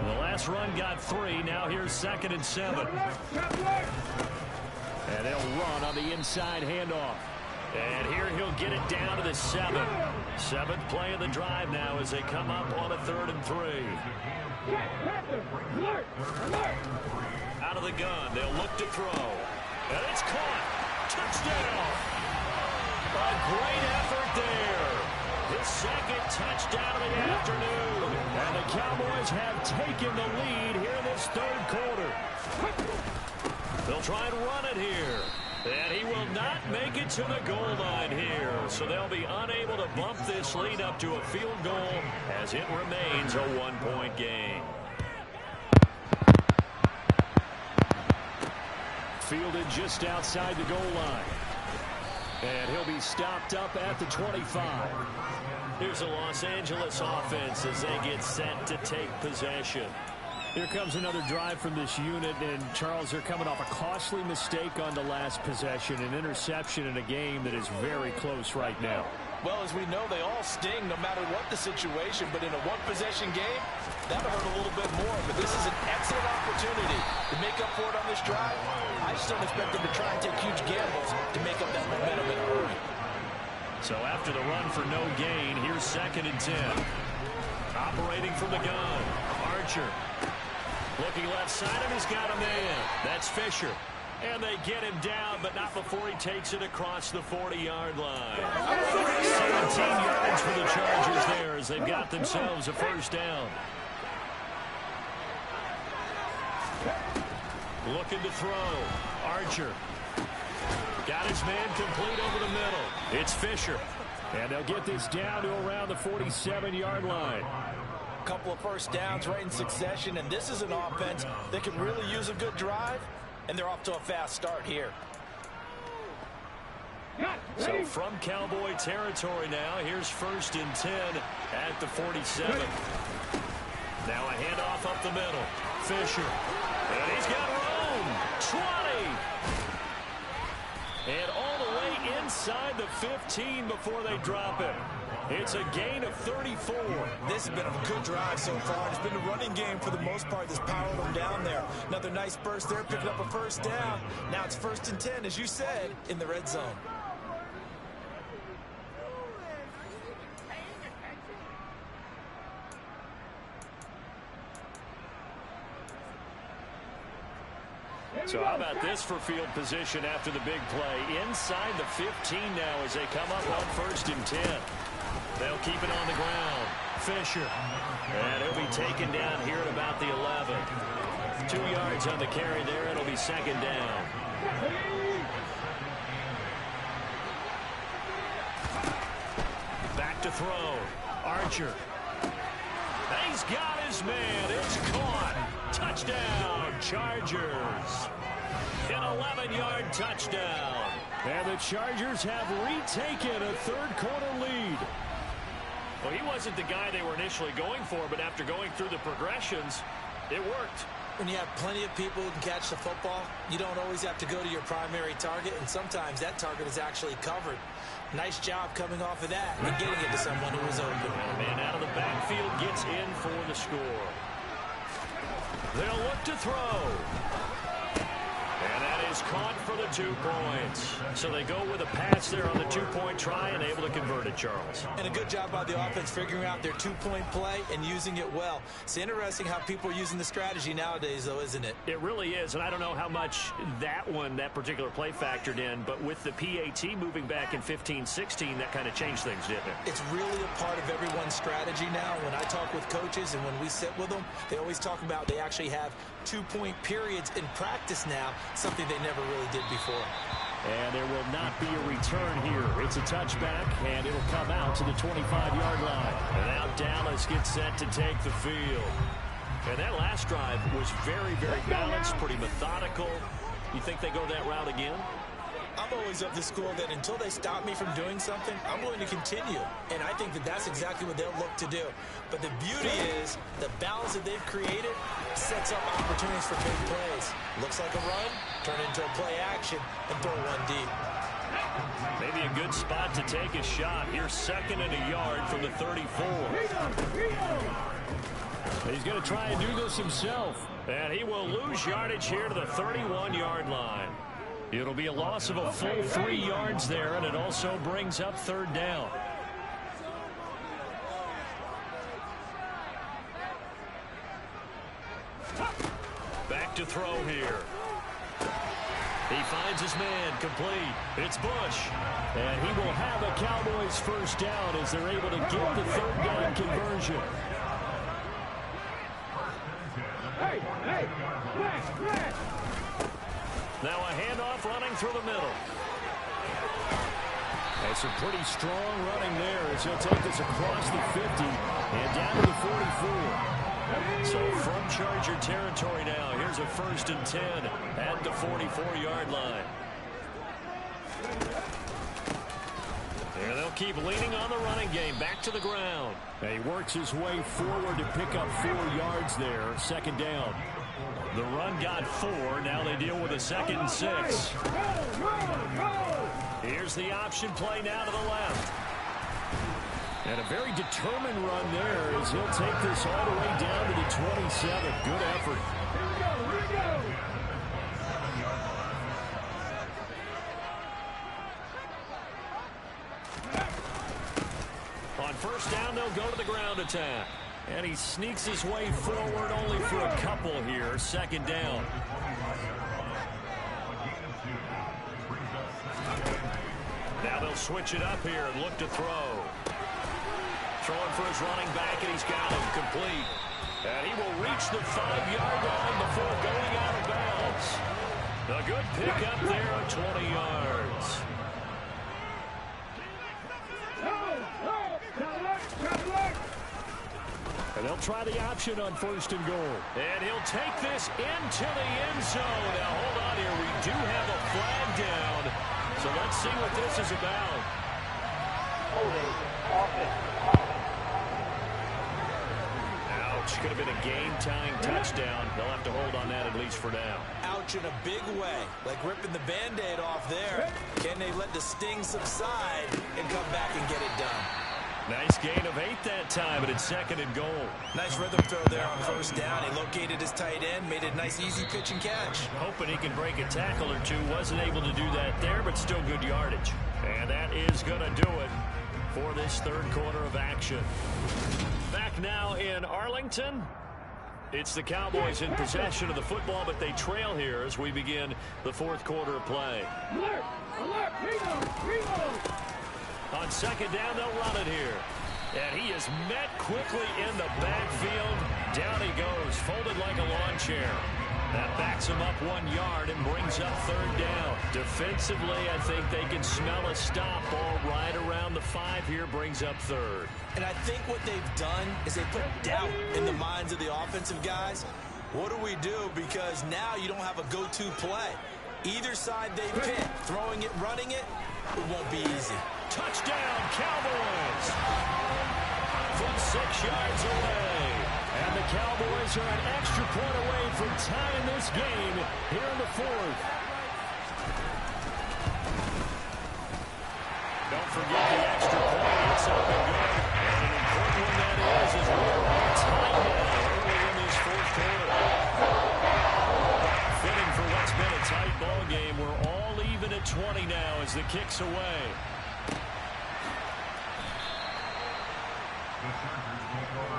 The last run got 3. Now here's 2nd and 7. And they'll run on the inside handoff. And here he'll get it down to the 7. 7th play of the drive now as they come up on a 3rd and 3. Out of the gun, they'll look to throw. And it's caught. Touchdown. A great effort there. His 2nd touchdown of the afternoon. And the Cowboys have taken the lead here in this 3rd quarter. They'll try and run it here. And he will not make it to the goal line here. So they'll be unable to bump this lead up to a field goal as it remains a 1-point game. Fielded just outside the goal line. And he'll be stopped up at the 25. Here's the Los Angeles offense as they get set to take possession. Here comes another drive from this unit, and Charles, they're coming off a costly mistake on the last possession, an interception in a game that is very close right now. Well, as we know, they all sting no matter what the situation, but in a one-possession game, that'll hurt a little bit more. But this is an excellent opportunity to make up for it on this drive. I just don't expect them to try and take huge gambles to make up that momentum in a hurry. So after the run for no gain, here's 2nd and 10. Operating from the gun, Archer. Looking left side, and he's got a man. That's Fisher. And they get him down, but not before he takes it across the 40-yard line. 17 yards for the Chargers there as they've got themselves a first down. Looking to throw. Archer. Got his man complete over the middle. It's Fisher. And they'll get this down to around the 47-yard line. Couple of first downs right in succession, and this is an offense that can really use a good drive, and they're off to a fast start here. So from Cowboy territory now, here's 1st and 10 at the 47. Now a handoff up the middle. Fisher. And he's got room. 20. And all the way inside the 15 before they drop it. It's a gain of 34. This has been a good drive so far. It's been a running game for the most part that's powered them down there. Another nice burst there, picking up a first down. Now it's 1st and 10, as you said, in the red zone. So how about this for field position after the big play? Inside the 15 now as they come up on 1st and 10. They'll keep it on the ground. Fisher. And he'll be taken down here at about the 11. 2 yards on the carry there. It'll be 2nd down. Back to throw. Archer. He's got his man. It's caught. Touchdown, Chargers. An 11-yard touchdown. And the Chargers have retaken a third-quarter lead. Well, he wasn't the guy they were initially going for, but after going through the progressions, it worked. When you have plenty of people who can catch the football, you don't always have to go to your primary target, and sometimes that target is actually covered. Nice job coming off of that and getting it to someone who was open. And a man out of the backfield gets in for the score. They'll look to throw. And that is caught for the 2 points. So they go with a pass there on the 2-point try and able to convert it, Charles. And a good job by the offense figuring out their 2-point play and using it well. It's interesting how people are using the strategy nowadays, though, isn't it? It really is, and I don't know how much that particular play factored in, but with the PAT moving back in 15-16, that kind of changed things, didn't it? It's really a part of everyone's strategy now. When I talk with coaches and when we sit with them, they always talk about they actually have 2-point periods in practice now, something they never really did before. And there will not be a return here. It's a touchback, and it'll come out to the 25-yard line. And now Dallas gets set to take the field. And that last drive was very, very balanced, pretty methodical. You think they go that route again? I'm always of the school that until they stop me from doing something, I'm going to continue. And I think that that's exactly what they'll look to do. But the beauty is the balance that they've created sets up opportunities for big plays. Looks like a run, turn into a play action, and throw one deep. Maybe a good spot to take a shot. Here's 2nd and a yard from the 34. He's going to try and do this himself. And he will lose yardage here to the 31-yard line. It'll be a loss of a full 3 yards there, and it also brings up 3rd down. Back to throw here. He finds his man complete. It's Bush. And he will have a Cowboys 1st down as they're able to get the 3rd down conversion. Now a handoff running through the middle. That's a pretty strong running there as he'll take this across the 50 and down to the 44. So from Charger territory now, here's a 1st and 10 at the 44-yard line. And they'll keep leaning on the running game. Back to the ground. And he works his way forward to pick up 4 yards there. 2nd down. The run got 4. Now they deal with a 2nd and 6. Here's the option play now to the left. And a very determined run there as he'll take this all the way down to the 27. Good effort. On 1st down, they'll go to the ground attack. And he sneaks his way forward only for a couple here. 2nd down. Now they'll switch it up here and look to throw. Throwing for his running back, and he's got him complete. And he will reach the 5-yard line before going out of bounds. A good pickup there at 20 yards. And they'll try the option on 1st and goal. And he'll take this into the end zone. Now, hold on here. We do have a flag down. So let's see what this is about. Ouch. Could have been a game-tying touchdown. They'll have to hold on that at least for now. Ouch in a big way. Like ripping the Band-Aid off there. Can they let the sting subside and come back and get it done? Nice gain of 8 that time, but it's 2nd and goal. Nice rhythm throw there on 1st down. He located his tight end, made it a nice, easy pitch and catch. Hoping he can break a tackle or two. Wasn't able to do that there, but still good yardage. And that is going to do it for this 3rd quarter of action. Back now in Arlington. It's the Cowboys in possession of the football, but they trail here as we begin the 4th quarter of play. Alert! Alert! Primo! On 2nd down, they'll run it here. And he is met quickly in the backfield. Down he goes, folded like a lawn chair. That backs him up 1 yard and brings up 3rd down. Defensively, I think they can smell a stop. Ball right around the 5 here, brings up 3rd. And I think what they've done is they put doubt in the minds of the offensive guys. What do we do? Because now you don't have a go-to play. Either side they pick, throwing it, running it, it won't be easy. Touchdown, Cowboys! From 6 yards away. And the Cowboys are an extra point away from tying this game here in the 4th. Don't forget the extra point. It's up and good. And an important one that is we are all tied now early in this 4th quarter. Fitting for what's been a tight ball game. We're all even at 20 now as the kick's away.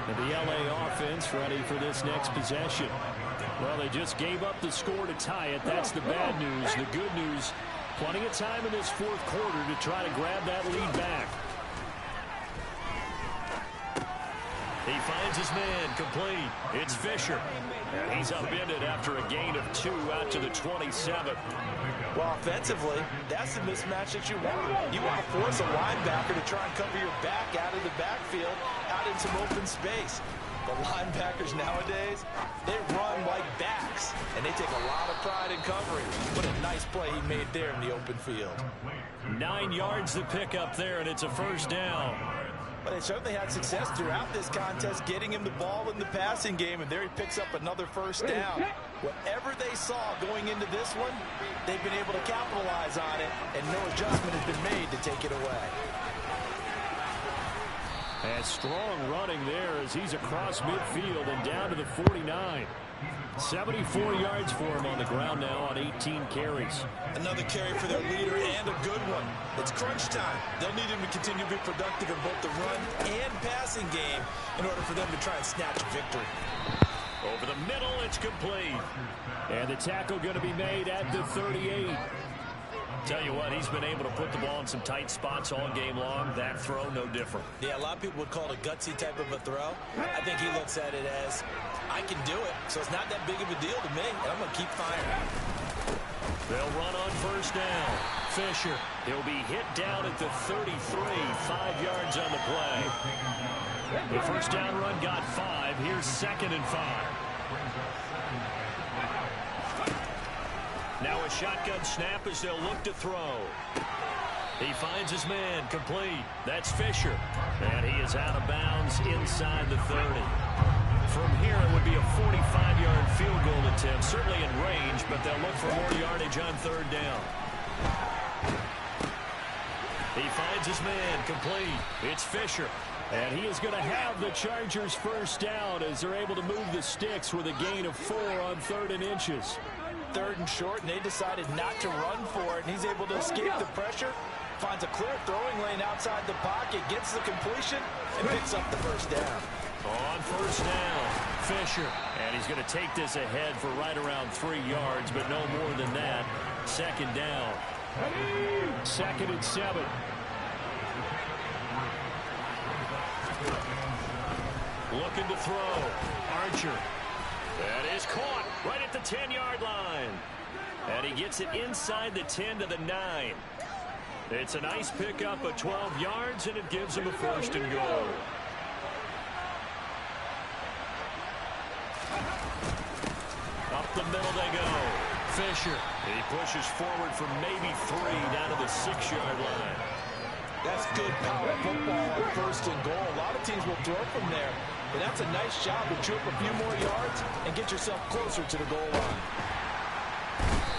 And the LA offense ready for this next possession. Well, they just gave up the score to tie it. That's the bad news. The good news, plenty of time in this 4th quarter to try to grab that lead back. He finds his man, complete. It's Fisher. And he's upended after a gain of 2 out to the 27. Well, offensively, that's the mismatch that you want. You want to force a linebacker to try and cover your back out of the backfield, out in some open space. The linebackers nowadays, they run like backs, and they take a lot of pride in covering. What a nice play he made there in the open field. 9 yards to pick up there, and it's a first down. But they certainly had success throughout this contest, getting him the ball in the passing game, and there he picks up another first down. Whatever they saw going into this one, they've been able to capitalize on it, and no adjustment has been made to take it away. And strong running there as he's across midfield and down to the 49. 74 yards for him on the ground now on 18 carries. Another carry for their leader and a good one. It's crunch time. They'll need him to continue to be productive in both the run and passing game in order for them to try and snatch victory. Over the middle, it's complete. And the tackle going to be made at the 38. Tell you what, he's been able to put the ball in some tight spots all game long. That throw, no different. Yeah, a lot of people would call it a gutsy type of a throw. I think he looks at it as, I can do it, so it's not that big of a deal to me, and I'm going to keep firing. They'll run on first down. Fisher, he'll be hit down at the 33, 5 yards on the play. The first down run got 5. Here's 2nd and 5. Now a shotgun snap as they'll look to throw. He finds his man, complete. That's Fisher. And he is out of bounds inside the 30. From here, it would be a 45-yard field goal attempt, certainly in range, but they'll look for more yardage on 3rd down. He finds his man, complete. It's Fisher. And he is going to have the Chargers first down as they're able to move the sticks with a gain of 4 on 3rd and inches. 3rd and short, and they decided not to run for it, and he's able to escape the pressure, finds a clear throwing lane outside the pocket, gets the completion, and picks up the first down. On first down, Fisher. And he's going to take this ahead for right around 3 yards, but no more than that. 2nd down. 2nd and 7. Looking to throw. Archer. That is caught right at the 10-yard line. And he gets it inside the 10 to the 9. It's a nice pickup of 12 yards, and it gives him a 1st and goal. Up the middle they go. Fisher. He pushes forward from maybe 3 down to the 6-yard line. That's good power football on 1st and goal. A lot of teams will throw from there, but that's a nice job to chew up a few more yards and get yourself closer to the goal line.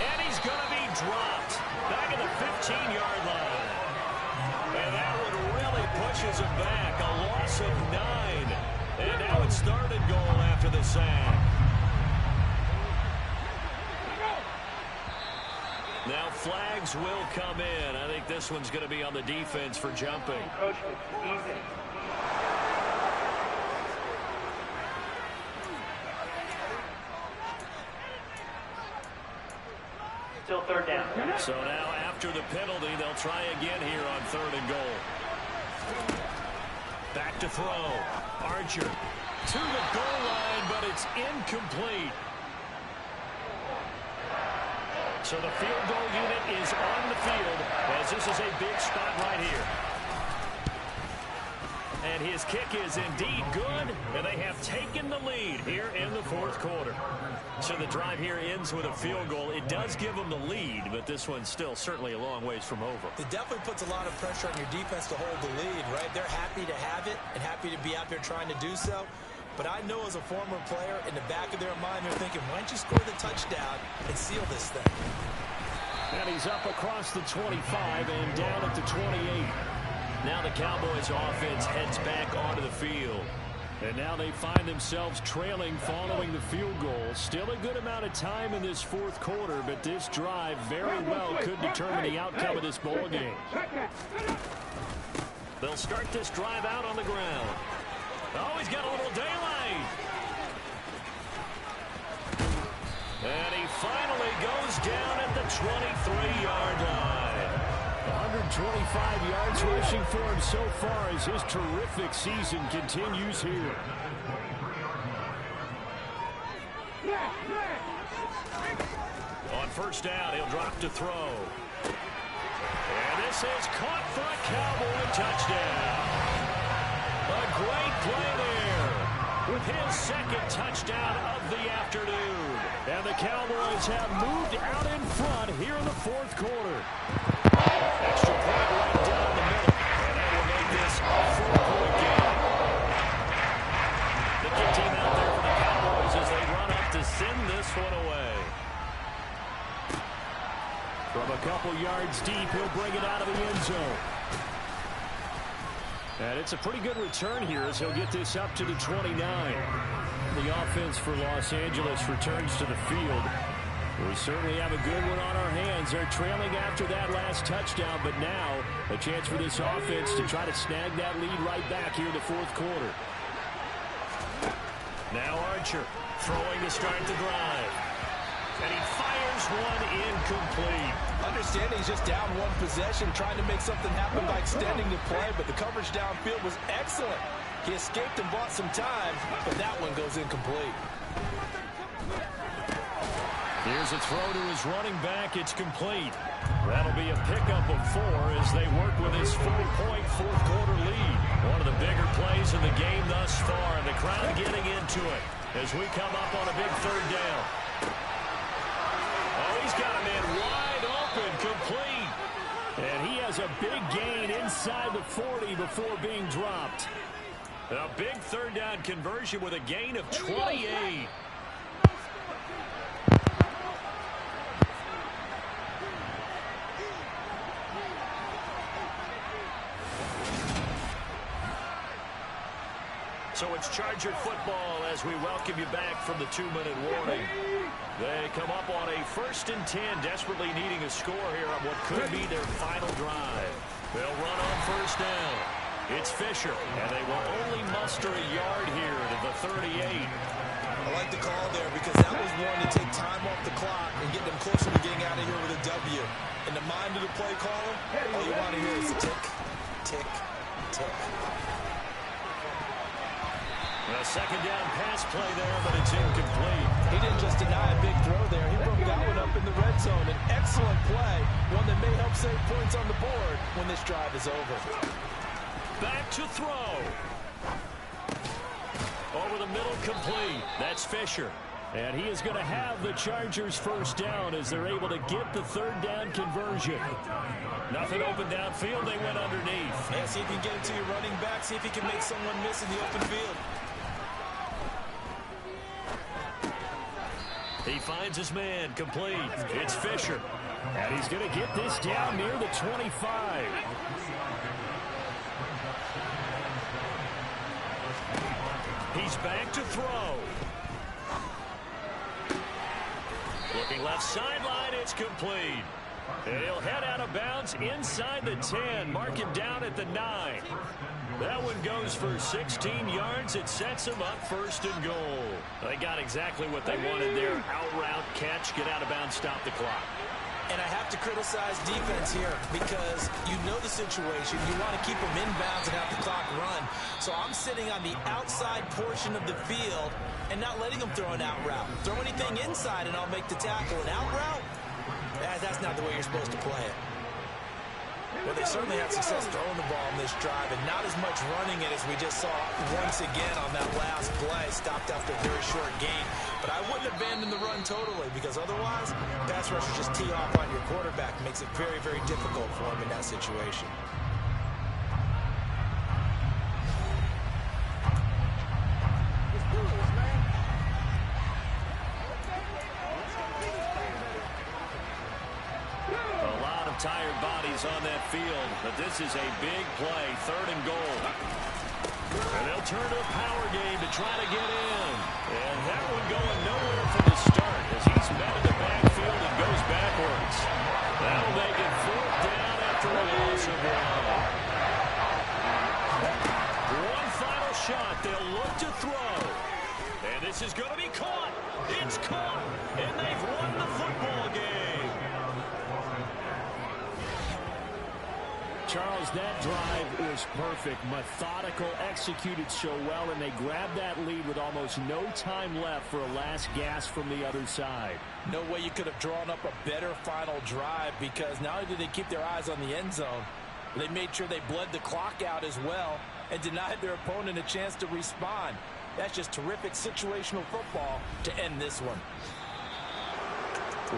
And he's going to be dropped back at the 15-yard line. And that one really pushes him back. A loss of 9. And now it's 3rd and goal after the sack. Now flags will come in. I think this one's going to be on the defense for jumping. Coach, easy. Still 3rd down. So now after the penalty, they'll try again here on 3rd and goal. Back to throw. Archer to the goal line, but it's incomplete. So the field goal unit is on the field as this is a big spot right here. And his kick is indeed good, and they have taken the lead here in the 4th fourth quarter. So the drive here ends with a field goal. It does give them the lead, but this one's still certainly a long ways from over. It definitely puts a lot of pressure on your defense to hold the lead, right? They're happy to have it and happy to be out there trying to do so. But I know as a former player, in the back of their mind, they're thinking, why don't you score the touchdown and seal this thing? And he's up across the 25 and down at the 28. Now the Cowboys offense heads back onto the field. And now they find themselves trailing following the field goal. Still a good amount of time in this fourth quarter, but this drive very well could determine the outcome of this ball game. They'll start this drive out on the ground. Oh, he's got a little daylight. And he finally goes down at the 23-yard line. 125 yards rushing for him so far as his terrific season continues here. On first down, he'll drop to throw. And this is caught for a Cowboy touchdown. A great play there with his second touchdown of the afternoon. And the Cowboys have moved out in front here in the fourth quarter. Extra point right down the middle. And that will make this a 4-point game. The good team out there for the Cowboys as they run up to send this one away. From a couple yards deep, he'll bring it out of the end zone. And it's a pretty good return here as he'll get this up to the 29. The offense for Los Angeles returns to the field. We certainly have a good one on our hands. They're trailing after that last touchdown, but now a chance for this offense to try to snag that lead right back here in the fourth quarter. Now Archer throwing to start the drive. And he fires one incomplete. Understand he's just down one possession, trying to make something happen by extending the play, but the coverage downfield was excellent. He escaped and bought some time, but that one goes incomplete. Here's a throw to his running back. It's complete. That'll be a pickup of 4 as they work with his 4-point fourth quarter lead. One of the bigger plays in the game thus far, and the crowd getting into it as we come up on a big third down. Oh, he's got a man wide open, complete. And he has a big gain inside the 40 before being dropped. A big third down conversion with a gain of 28. So it's Charger football as we welcome you back from the 2-minute warning. They come up on a 1st and 10, desperately needing a score here on what could be their final drive. They'll run on first down. It's Fisher, and they will only muster a yard here to the 38. I like the call there because that was one to take time off the clock and get them closer to getting out of here with a W. In the mind of the play caller, all you want to hear is tick, tick, tick. A second down pass play there, but it's incomplete. He didn't just deny a big throw there. He broke that one up in the red zone. An excellent play, one that may help save points on the board when this drive is over. Back to throw. Over the middle, complete. That's Fisher. And he is going to have the Chargers first down as they're able to get the third down conversion. Nothing open downfield. They went underneath. Yeah, see if you can get it to your running back. See if you can make someone miss in the open field. He finds his man, complete. It's Fisher. And he's going to get this down near the 25. He's back to throw. Looking left sideline, it's complete. And he'll head out of bounds inside the 10, mark him down at the 9. That one goes for 16 yards. It sets him up 1st and goal. They got exactly what they wanted there. Out route, catch, get out of bounds, stop the clock. And I have to criticize defense here because you know the situation. You want to keep them inbounds and have the clock run. So I'm sitting on the outside portion of the field and not letting them throw an out route. Throw anything inside and I'll make the tackle. An out route? That's not the way you're supposed to play it. Well, they certainly had success throwing the ball on this drive and not as much running it as we just saw once again on that last play. Stopped after a very short gain. But wouldn't abandon the run totally, because otherwise, pass rushers just tee off on your quarterback. Makes it very, very difficult for him in that situation. Tired bodies on that field, but this is a big play, 3rd and goal. And they'll turn to a power game to try to get in. And that one going nowhere from the start as he's met in the backfield and goes backwards. That'll make it 4th down after a loss of 1. One final shot. They'll look to throw. And this is going to be caught. It's caught. And they've won the football game. Charles, that drive was perfect, methodical, executed so well, and they grabbed that lead with almost no time left for a last gasp from the other side. No way you could have drawn up a better final drive, because not only did they keep their eyes on the end zone, they made sure they bled the clock out as well and denied their opponent a chance to respond. That's just terrific situational football to end this one.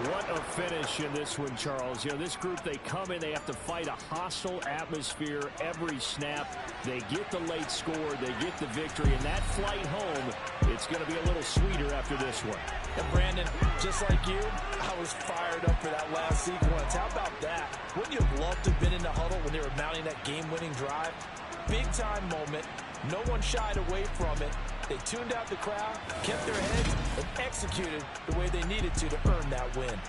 What a finish in this one, Charles. You know, this group, they come in, they have to fight a hostile atmosphere every snap. They get the late score, they get the victory, and that flight home, it's going to be a little sweeter after this one. And Brandon, just like you, I was fired up for that last sequence. How about that? Wouldn't you have loved to have been in the huddle when they were mounting that game-winning drive? Big-time moment. No one shied away from it. They tuned out the crowd, kept their heads, and executed the way they needed to earn that win.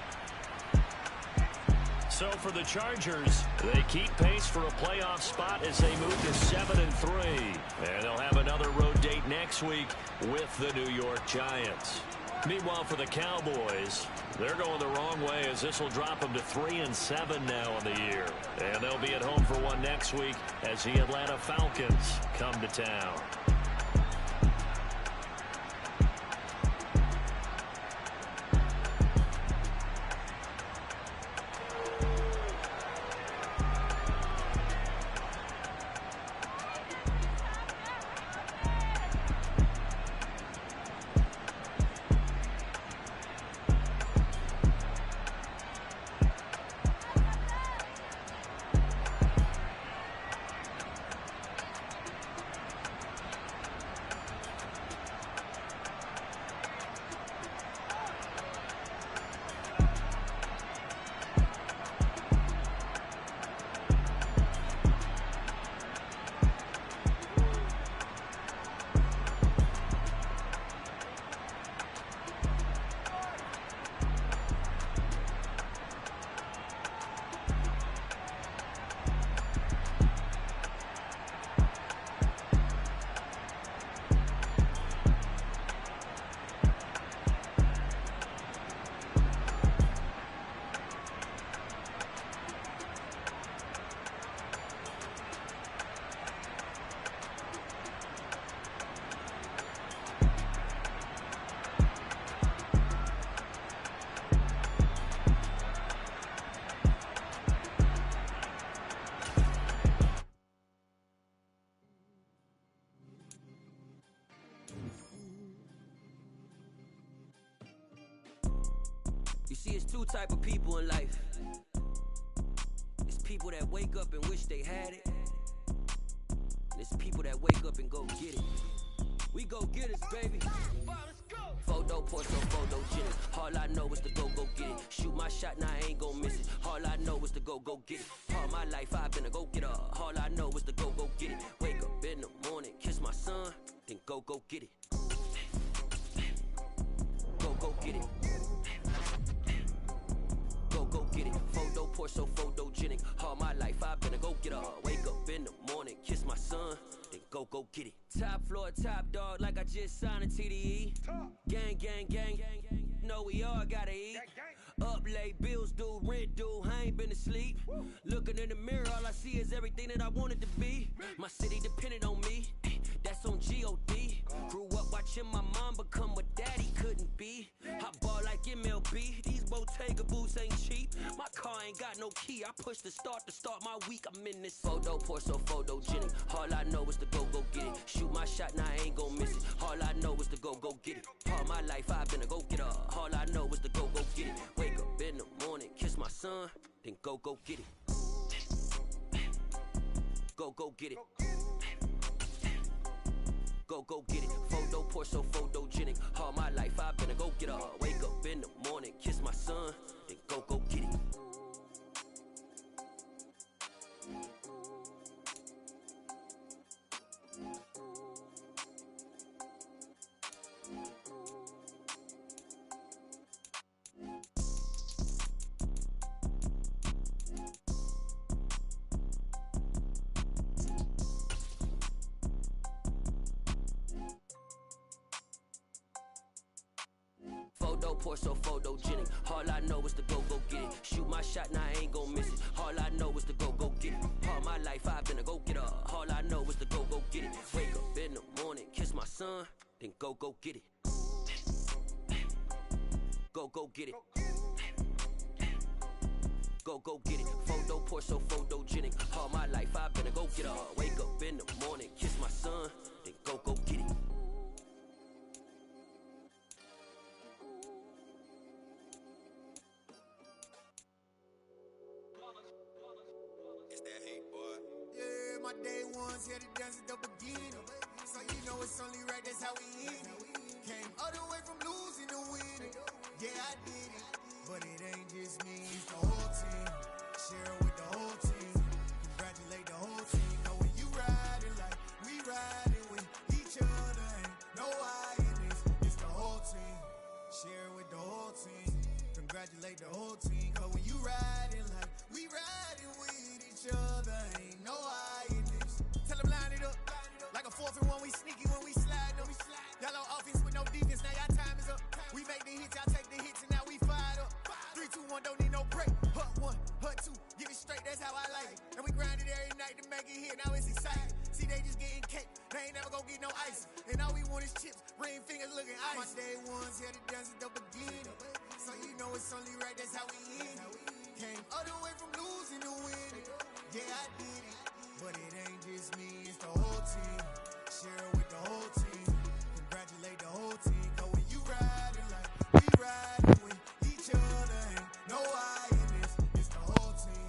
So for the Chargers, they keep pace for a playoff spot as they move to 7-3. And they'll have another road date next week with the New York Giants. Meanwhile, for the Cowboys, they're going the wrong way as this will drop them to 3-7 now on the year. And they'll be at home for one next week as the Atlanta Falcons come to town. You see, it's two type of people in life. It's people that wake up and wish they had it. And it's people that wake up and go get it. We go get it, baby. Photo, Porsche, photo, Jenny. All I know is to go get it. Shoot my shot, now I ain't gon' miss it. All I know is to go get it. All my life I've been a go-getter. All I know is to go get it. Wake up in the morning, kiss my son, then go get it. Go get it. Go get it. Photo, Porsche, photogenic. All my life I've been a go-getter. Wake up in the morning, kiss my son, then go get it. Top floor, top dog, like I just signed a TDE. Gang, gang, gang, gang. Know we all gotta eat. Up late, bills due, rent due, I ain't been asleep. Looking in the mirror, all I see is everything that I wanted to be. My city depended on me, that's on G.O.D. Grew up watching my mom become what daddy couldn't be. I ball like MLB, these Bottega boots ain't cheap. My car ain't got no key. I push the start to start my week. I'm in this photo, pour so photogenic. All I know is to go get it. Shoot my shot, now I ain't gon' miss it. All I know is to go get it. All my life I've been a go getter. All I know is to go get it. Wake up in the morning, kiss my son, then go get it. Go get it. Go get it. Photo, pour so photogenic. All my life I've been a go getter. Wake up in the morning, kiss my son, then go get it. Photo, pour so photogenic. All I know is to go get it. Shoot my shot, now I ain't gon' miss it. All I know is to go get it. All my life I've been a go getter. All I know is to go get it. Wake up in the morning, kiss my son, then go get it. Go get it. Go get it. Photo, pour so photogenic. All my life I've been a go getter. Wake up in the morning, kiss my son, then go get it. Yeah, my day ones here to dance at the beginning. So you know it's only right, that's how we end it. Came all the way from losing to winning. Yeah, I did it. But it ain't just me, it's the whole team. Share it with the whole team. Congratulate the whole team. Know when you riding like we riding with each other. Ain't no I in this, it's the whole team. Share it with the whole team. Congratulate the whole team. Cause when you riding like we riding with each other. Ain't no I in this. Tell them line it up. Like a 4th and 1, we sneaky when we slide them. Y'all on offense with no defense, now y'all time is up. We make the hits, y'all take the hits, and now we fired up. 3, 2, 1, don't need no break. Hut 1, hut 2, give it straight, that's how I like it. And we grind it every night to make it hit, now it's exciting. See, they just getting cake, they ain't never gonna get no ice. And all we want is chips, ring fingers looking ice. My day ones here to dance at the beginning. So you know it's only right, that's how we end it. Came all the way from losing to winning. Yeah, I did it. But it ain't just me, it's the whole team. Share it with the whole team. Congratulate the whole team. Cause when you riding like we riding with each other. Ain't no I in this, it's the whole team.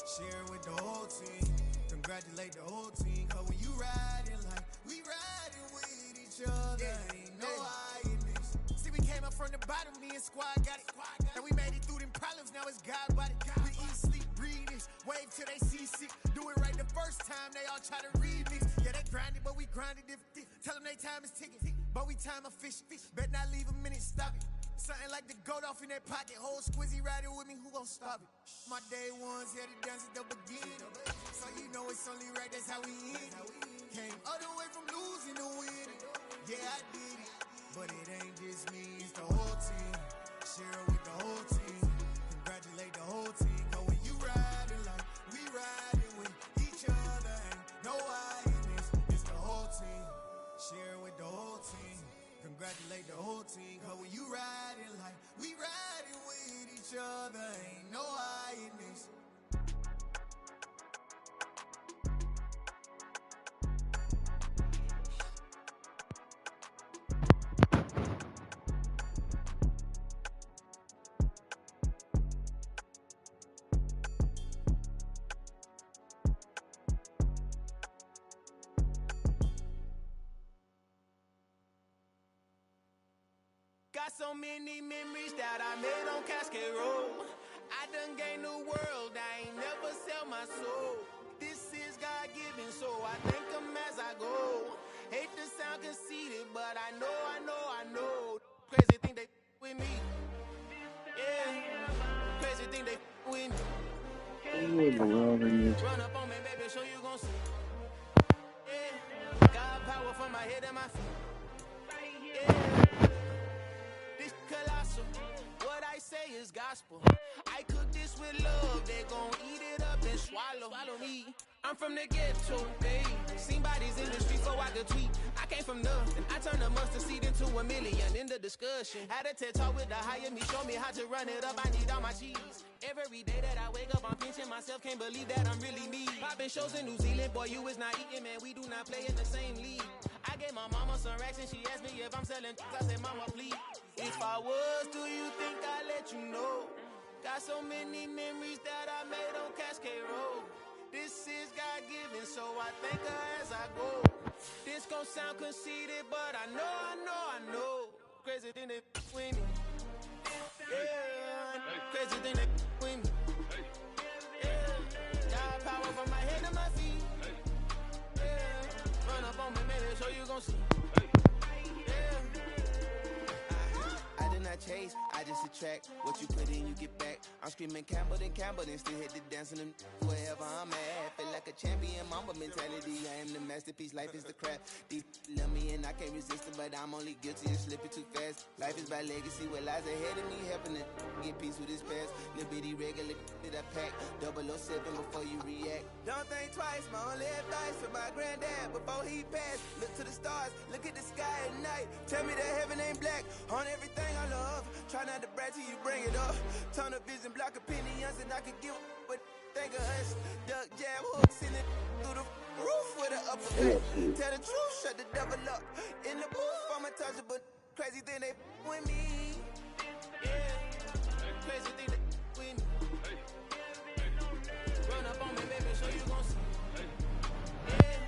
Share it with the whole team. Congratulate the whole team. Cause when you riding like we riding with each other. Ain't no I in this. See, we came up from the bottom, me and squad got it. And we made it through them problems, now it's God body. We eat, sleep, breathe this. Wave till they see sick. Do it right the first time, they all try to remix. Yeah, they grinded, but we grinded different. Tell them they time is ticking, but we time a fish. Bet not leave a minute, stop it. Something like the goat off in that pocket. Whole squizzy riding with me, who gon' stop it? My day ones here to dance at the beginning. So you know it's only right, that's how we end it. Came all the way from losing to winning. Yeah, I did it. But it ain't just me, it's the whole team. Share it with the whole team. Congratulate the whole team. Cause when you riding like we riding with each other. Ain't no I in this, it's the whole team. Share it with the whole team. Congratulate the whole team. Cause when you riding like we riding with each other. Ain't no I in this. Got so many memories that I made on Cascade Road. I done gained the world, I ain't never sell my soul. This is God-given, so I thank him as I go. Hate to sound conceited, but I know. Crazy think they with me. Yeah, crazy think they with me. Run up on me, baby, show you gon' see. Yeah, God power from my head and my feet. Yeah. Colossal. What I say is gospel. I cook this with love, they gon' eat it up and swallow me. I'm from the ghetto, ayy. Seen bodies in the street so I could tweet. I came from nothing. I turned a mustard seed into $1 million in the discussion. Had a TED talk with the higher me, show me how to run it up. I need all my cheese. Every day that I wake up, I'm pinching myself. Can't believe that I'm really me. Popping shows in New Zealand, boy, you is not eating, man. We do not play in the same league. I gave my mama some racks and she asked me if I'm selling. I said, mama, please. If I was, do you think I'd let you know? Got so many memories that I made on Cascade Road. This is God-given, so I thank her as I go. This gon' sound conceited, but I know. Crazy than they with me. Yeah, crazy than they with me. Yeah, got power from my head to my feet. Yeah, run up on me, man, so you gon' see. I did not chase, I just attract. What you put in, you get back. I'm screaming Campbell, then still hit the dance and them wherever I'm at. Feel like a champion, mamba mentality. I am the masterpiece, life is the crap. These love me and I can't resist it, but I'm only guilty of slipping too fast. Life is by legacy, what lies ahead of me, helping to get peace with this past. Little bitty regular that I pack, 007 before you react. Don't think twice, my only advice for my granddad before he passed. Look to the stars, look at the sky at night. Tell me that heaven ain't black on everything I love. Try not to brag till you bring it up. Tunnel vision, block opinions, and I could give but think of us. Duck jab hooks in it through the roof with an uppercut. Tell the truth, shut the devil up. In the booth, I'm untouchable. Crazy thing they with me. Yeah, crazy thing they with me. Run up on me, baby, so you gon' see. Yeah,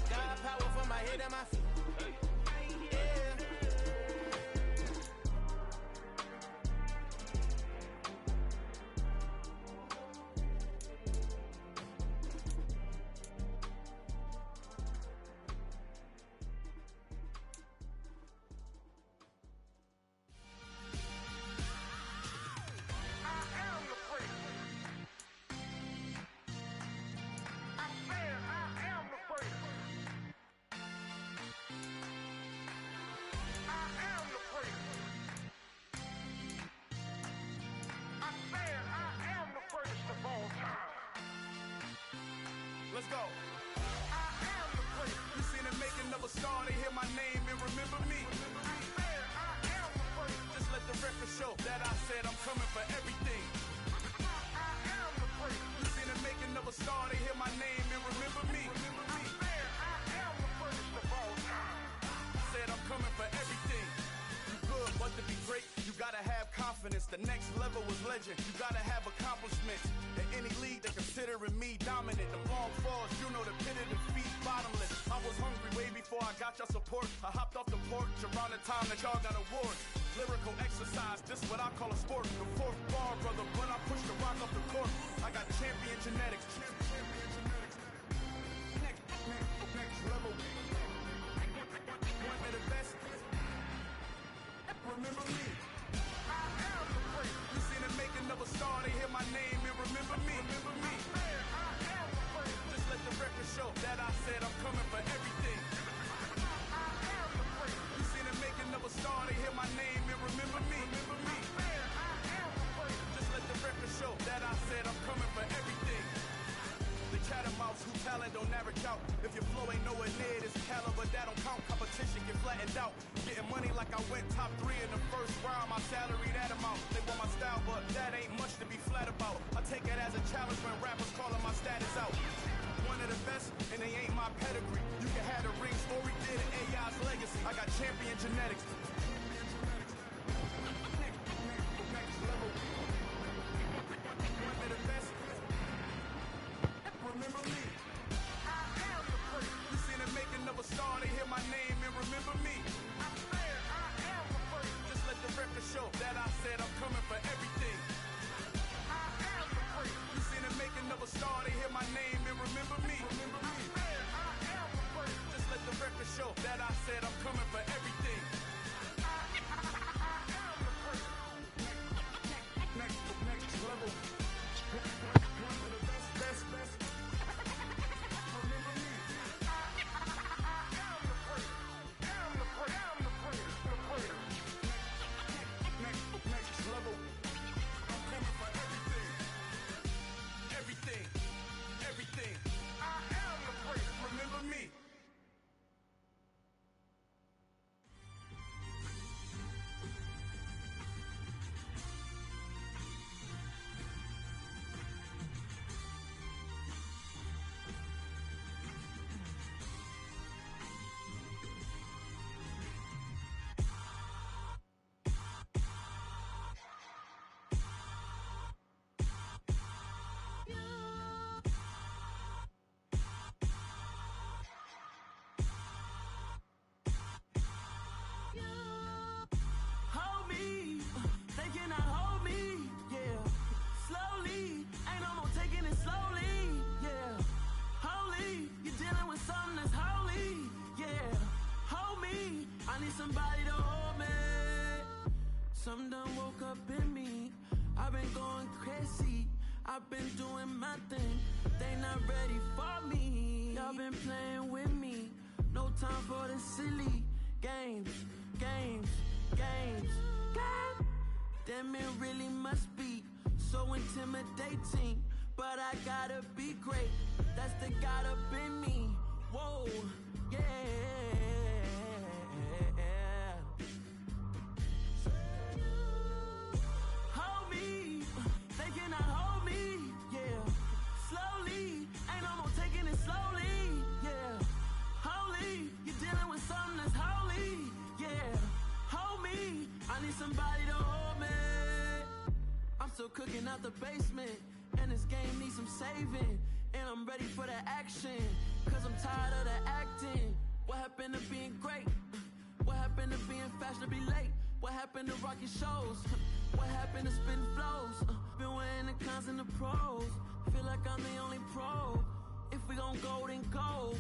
got power from my head and my feet. Let's go. I am the great. You seen the making of a star, they hear my name and remember me. I am the great. Just let the record show that I said I'm coming for everything. I am the great. You seen the making of a star, they hear my name and remember me. I am the greatest of all time. Said I'm coming for everything. You good, but to be great, you gotta have confidence. The next level was legend. You gotta have accomplishments. In any league, they considering me dominant. The long falls, you know the pit of defeat, bottomless. I was hungry way before I got your support. I hopped off the porch around the time that y'all got awards. Lyrical exercise, this what I call a sport. The fourth bar, brother, when I push the rock up the court. I got champion genetics. Next level. One of the best. Remember me. I am the great. You seen the making of a star, they hear my name and remember me. Remember me. I am the great. Just let the record show that I said I'm coming for everything. I am the great. You seen the making of a star, they hear my name and remember me. Remember me. I am the great. Just let the record show that I said I'm coming for everything. The chattermouths who talent don't average out. If your flow ain't nowhere near this caliber, that don't count. Competition get flattened out. Getting money like I went top 3 in the first round. My salary that amount. They want my style, but that ain't much to be flat about. I take it as a challenge when rappers calling my status out. One of the best, and they ain't my pedigree. You can have the ring story, did it, AI's legacy. I got champion genetics. Next level. One of the best. Remember me. I am the great. You seen the making of a star, they hear my name and remember me. I am the great. Just let the record show that I said I'm coming for everything. I am the great. You seen the making of a star, they hear my name and remember me. Remember me. I am the great. Just let the record show that I said I'm coming for everything. Some done woke up in me. I've been going crazy. I've been doing my thing. They not ready for me. Y'all been playing with me. No time for the silly games. Damn, it really must be so intimidating. But I gotta be great. That's the God up in me. Whoa, yeah. Hold me, they cannot hold me, yeah. Slowly, ain't no more taking it slowly, yeah. Holy, you're dealing with something that's holy, yeah. Hold me, I need somebody to hold me. I'm still cooking out the basement, and this game needs some saving. And I'm ready for the action, cause I'm tired of the acting. What happened to being great? What happened to being fashionably late? What happened to rocking shows? What happened to spitting flows? Been weighing the cons and the pros. Feel like I'm the only pro. If we gon' go, then go.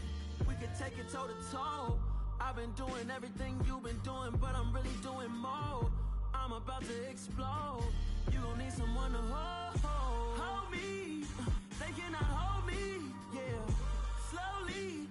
We can take it toe to toe. I've been doing everything you've been doing, but I'm really doing more. I'm about to explode. You gon' need someone to hold me. They cannot hold me, yeah. Slowly,